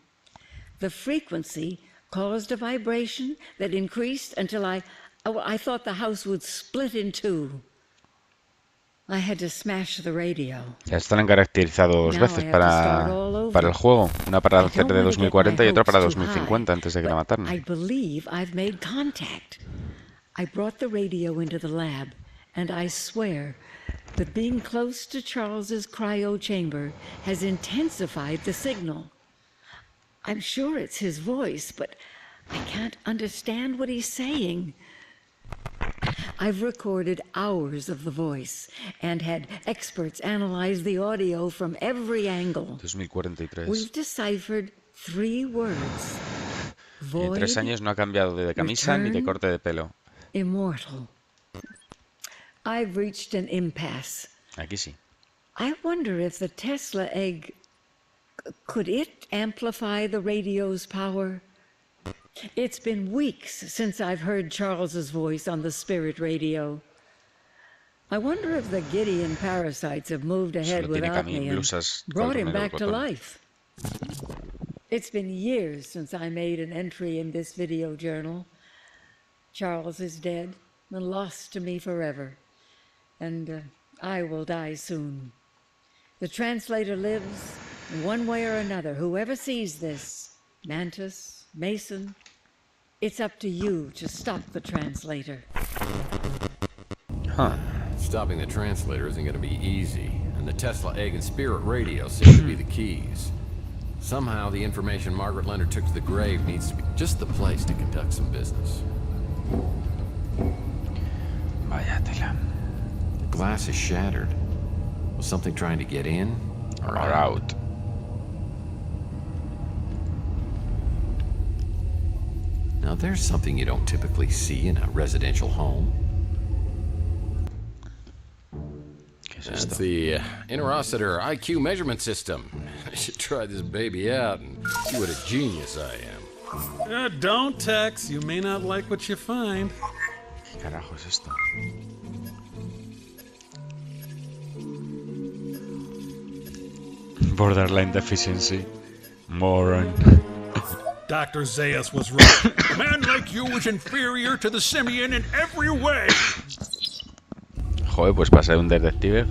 The frequency caused a vibration that increased until I thought the house would split in two. I had to smash the radio. Ya están caracterizados dos veces para el juego. Una para hacer de 2040 y otra para 2050 antes de que la mataran. I believe I've made contact. I brought the radio into the lab, and I swear that being close to Charles's cryo chamber has intensified the signal. I'm sure it's his voice, but I can't understand what he's saying. I've recorded hours of the voice and had experts analyze the audio from every angle. 2043. We've deciphered 3 words. En 3 años no ha cambiado de camisa ni de corte de pelo. immortal. I've reached an impasse. Aquí sí. I wonder if the Tesla egg... Could it amplify the radio's power? It's been weeks since I've heard Charles's voice on the spirit radio. I wonder if the Gideon parasites have moved ahead without me and brought him back to life. It's been years since I made an entry in this video journal. Charles is dead and lost to me forever. And I will die soon. The translator lives, one way or another. Whoever sees this, Mantis, Mason, it's up to you to stop the translator. Huh. Stopping the translator isn't going to be easy, and the Tesla egg and spirit radio seem to be the keys. Somehow, the information Margaret Leonard took to the grave needs to be just the place to conduct some business. Vaya tela. The glass is shattered. Was something trying to get in or out? Now, there's something you don't typically see in a residential home. That's the Interocitor IQ measurement system. I should try this baby out and see what a genius I am. Don't, Tex. You may not like what you find. ¿Qué carajo es esto? Borderline deficiency. Moron. Dr. Zaius was right. A man like you is inferior to the simian in every way. Joder, pues para ser un detective,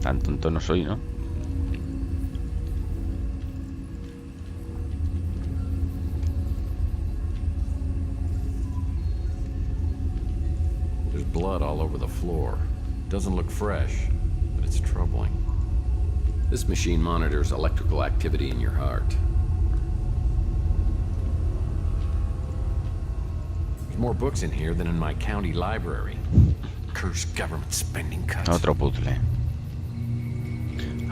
tan tonto no soy, ¿no? There's blood all over the floor. Doesn't look fresh, but it's troubling. This machine monitors electrical activity in your heart. There's more books in here than in my county library. Cursed government spending cuts. Otro puzzle.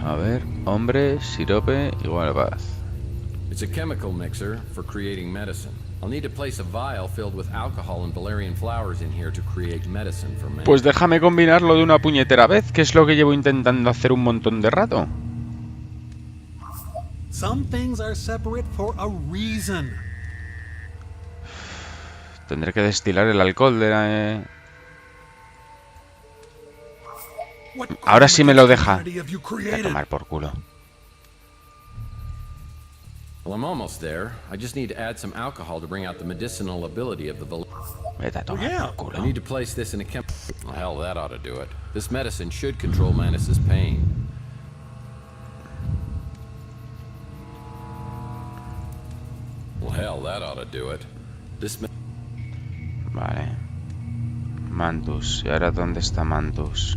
A ver, hombre, sirope, igual paz. It's a chemical mixer for creating medicine. I'll need to place a vial filled with alcohol and valerian flowers in here to create medicine for men. Pues déjame combinarlo de una puñetera vez, que es lo que llevo intentando hacer un montón de rato. Some things are separate for a reason. Tendré que destilar el alcohol de la... Ahora sí me lo deja. Voy a tomar por culo. Well, I'm almost there. I just need to add some alcohol to bring out the medicinal ability of the Vete a tomar por culo. I need to place this in a well, hell, that ought to do it. This medicine should control Mantis's pain. Well, hell, that ought to do it. This Vale. Mantus. ¿Y ahora dónde está Mantus?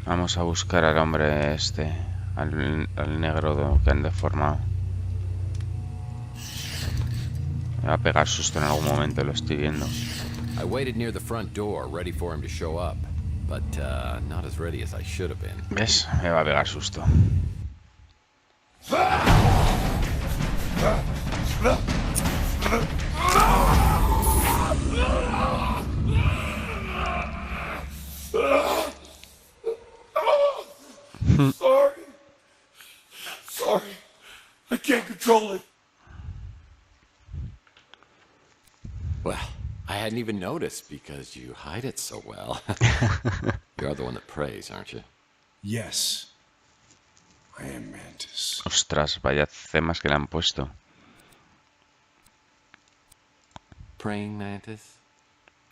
Vamos a buscar al hombre este. Al negro que han deformado. Me va a pegar susto en algún momento, lo estoy viendo. I waited near the front door, ready for him to show up, but not as ready as I should have been. ¿Ves? Me va a pegar susto. Sorry. I can't control it. Well, I hadn't even noticed because you hide it so well. You're the one that prays, aren't you? Yes. I am Mantis. Ostras, vaya temas que le han puesto. Praying Mantis?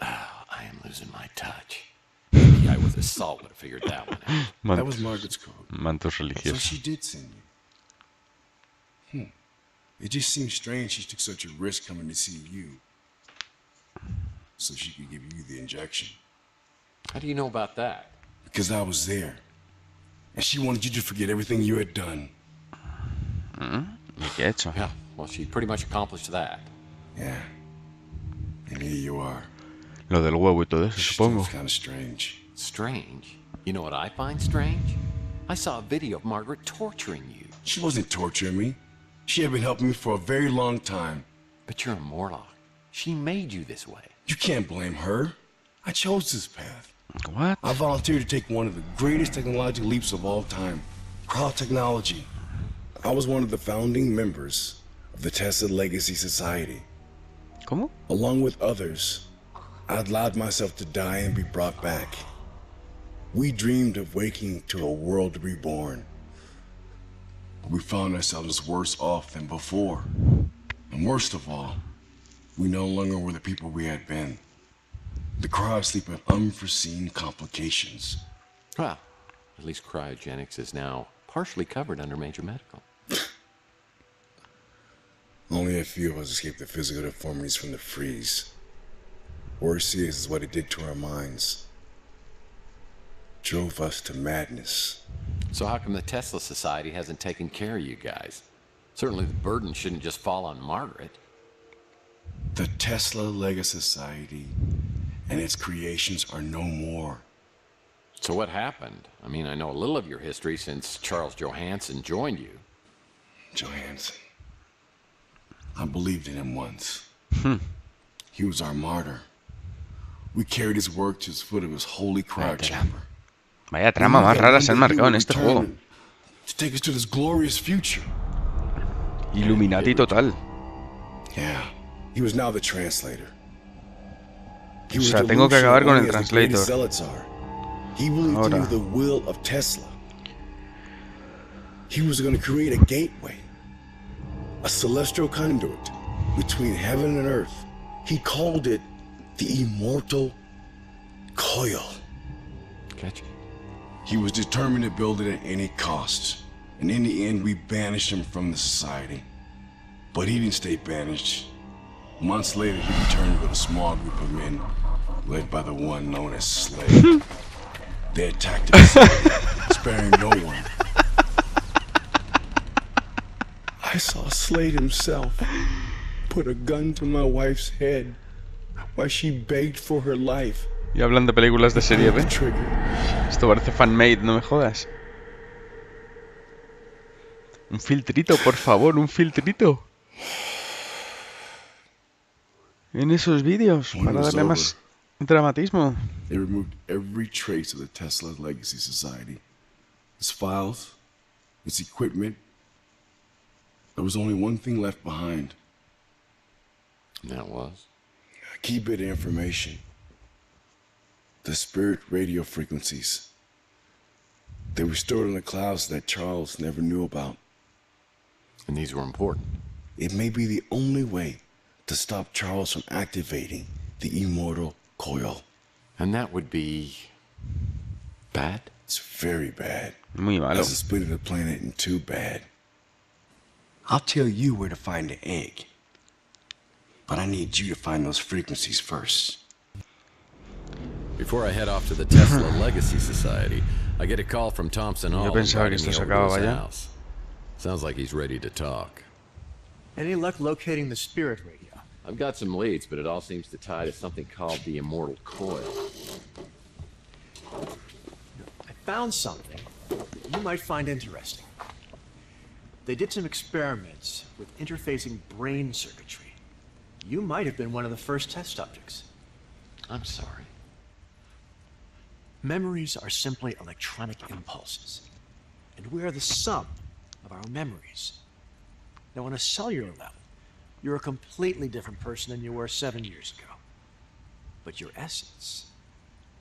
Oh, I am losing my touch. The guy with the salt would have figured that one out. That was Margaret's code. Mantos So religiosos. she did send you. It just seems strange she took such a risk coming to see you. So she could give you the injection. How do you know about that? Because I was there. And she wanted you to forget everything you had done. ¿Y qué he hecho? Yeah, well, she pretty much accomplished that. Yeah. And here you are. Lo del huevo y todo eso, supongo. It's kind of strange. Strange? You know what I find strange? I saw a video of Margaret torturing you. She wasn't torturing me. She had been helping me for a very long time. But you're a Morlock. She made you this way. You can't blame her. I chose this path. What? I volunteered to take one of the greatest technological leaps of all time. Technology. I was one of the founding members of the Tesla Legacy Society. ¿Cómo? Along with others, I allowed myself to die and be brought back. We dreamed of waking to a world reborn. We found ourselves worse off than before. And worst of all, we no longer were the people we had been. The cryosleep had unforeseen complications. Well, at least cryogenics is now partially covered under major medical. Only a few of us escaped the physical deformities from the freeze. Worse is what it did to our minds. Drove us to madness. So how come the Tesla Society hasn't taken care of you guys? Certainly the burden shouldn't just fall on Margaret. The Tesla Legacy Society and its creations are no more. So what happened? I mean, I know a little of your history since Charles Johansson joined you. Johansson. I believed in him once. He was our martyr. We carried his work to the foot of his holy cryo chamber. Vaya trama más rara se han marcado en este juego. To take us to this glorious future. Illuminati total. Yeah, he was now the translator. O sea, tengo que acabar con el translator. He believed in the will of Tesla. He was going to create a gateway, a celestial conduit between heaven and earth. He called it the immortal coil. Gotcha. He was determined to build it at any cost. And in the end, we banished him from the society. But he didn't stay banished. Months later, he returned with a small group of men, led by the one known as Slade. They attacked us, sparing no one. I saw Slade himself put a gun to my wife's head while she begged for her life. Y hablan de películas de serie B. Esto parece fan-made, no me jodas. Un filtrito, por favor, un filtrito. En esos vídeos, para darle más dramatismo. They removed every trace of the Tesla Legacy Society. Its files, its equipment. There was only one thing left behind. And that was? A key bit of information. The spirit radio frequencies. They were stored in the clouds that Charles never knew about. And these were important. It may be the only way to stop Charles from activating the immortal coil. And that would be bad? It's very bad. Muy malo. That's splitting the planet in two bad. I'll tell you where to find the egg. But I need you to find those frequencies first. Before I head off to the Tesla Legacy Society, I get a call from Thompson Hall inviting me over to his house. Sounds like he's ready to talk. Any luck locating the spirit radio? I've got some leads, but it all seems to tie to something called the immortal coil. I found something you might find interesting. They did some experiments with interfacing brain circuitry. You might have been one of the first test subjects. I'm sorry. Memories are simply electronic impulses, and we are the sum of our memories. Now, on a cellular level, you're a completely different person than you were 7 years ago. But your essence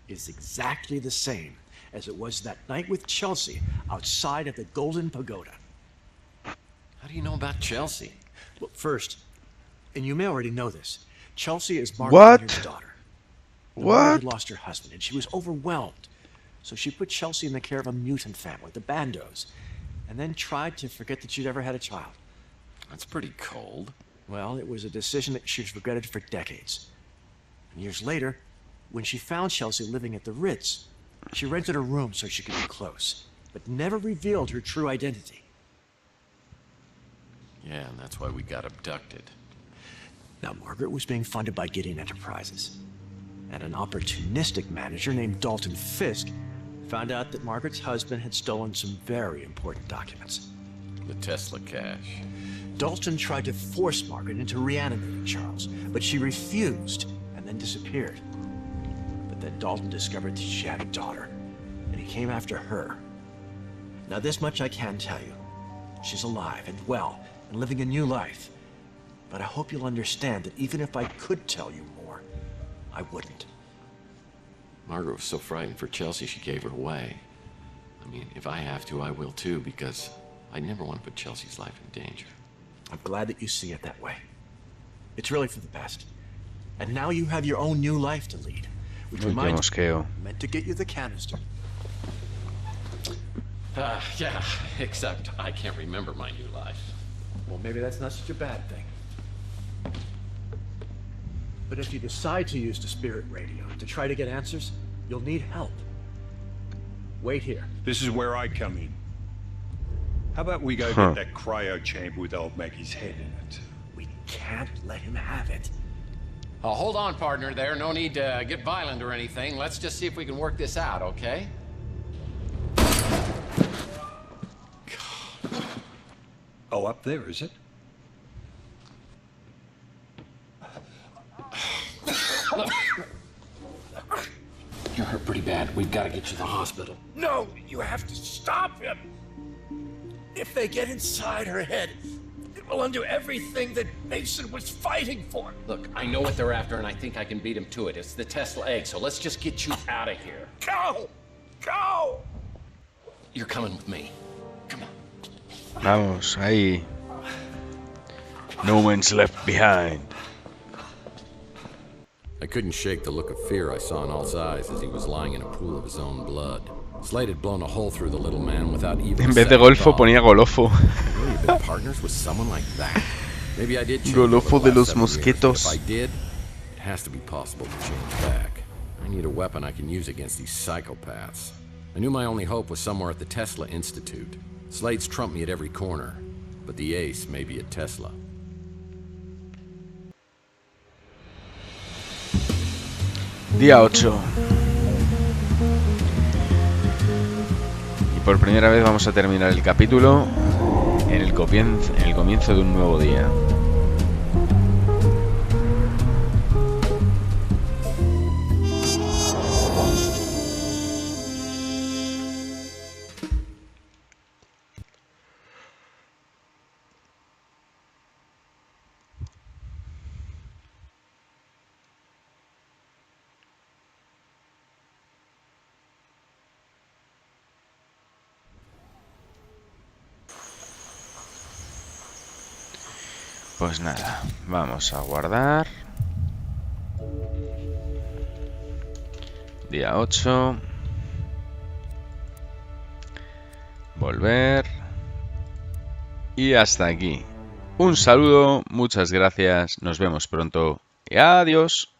is exactly the same as it was that night with Chelsea outside of the Golden Pagoda. How do you know about Chelsea? Well, first, and you may already know this, Chelsea is Margaret Leonard's daughter. What? Had lost her husband, and she was overwhelmed. So she put Chelsea in the care of a mutant family, the Bandos, and then tried to forget that she'd ever had a child. That's pretty cold. Well, it was a decision that she's regretted for decades. And years later, when she found Chelsea living at the Ritz, she rented a room so she could be close, but never revealed her true identity. Yeah, and that's why we got abducted. Now, Margaret was being funded by Gideon Enterprises. And an opportunistic manager named Dalton Fisk found out that Margaret's husband had stolen some very important documents. The Tesla cache. Dalton tried to force Margaret into reanimating Charles, but she refused and then disappeared. But then Dalton discovered that she had a daughter, and he came after her. Now, this much I can tell you. She's alive and well and living a new life. But I hope you'll understand that even if I could tell you more, I wouldn't. Margaret was so frightened for Chelsea, she gave her away. I mean, if I have to, I will too, because I never want to put Chelsea's life in danger. I'm glad that you see it that way. It's really for the best. And now you have your own new life to lead. Which reminds me, I meant to get you the canister. Yeah, except I can't remember my new life. Well, maybe that's not such a bad thing. But if you decide to use the spirit radio to try to get answers, you'll need help. Wait here. This is where I come in. How about we go get that cryo chamber with old Maggie's head in it? We can't let him have it. Oh, hold on, partner there. No need to get violent or anything. Let's just see if we can work this out, okay? Oh, up there, is it? You're hurt pretty bad. We've got to get you to the hospital. No, you have to stop him. If they get inside her head, it will undo everything that Mason was fighting for. Look, I know what they're after, and I think I can beat them to it. It's the Tesla egg, so let's just get you out of here. Go! Go! You're coming with me. Vamos, ahí. No one's left behind. I couldn't shake the look of fear I saw in Alt's eyes as he was lying in a pool of his own blood. Slade had blown a hole through the little man without even. En vez de golfo ponía golofo. Really been partners with someone like that. Maybe I did. Golofo de los mosquitos. If I did, it has to be possible to change back. I need a weapon I can use against these psychopaths. I knew my only hope was somewhere at the Tesla Institute. Slade's trumped me at every corner, but the ace may be at Tesla. Día 8. Y por primera vez vamos a terminar el capítulo en el comienzo de un nuevo día. Pues nada, vamos a guardar. Día 8. Volver. Y hasta aquí. Un saludo, muchas gracias, nos vemos pronto y adiós.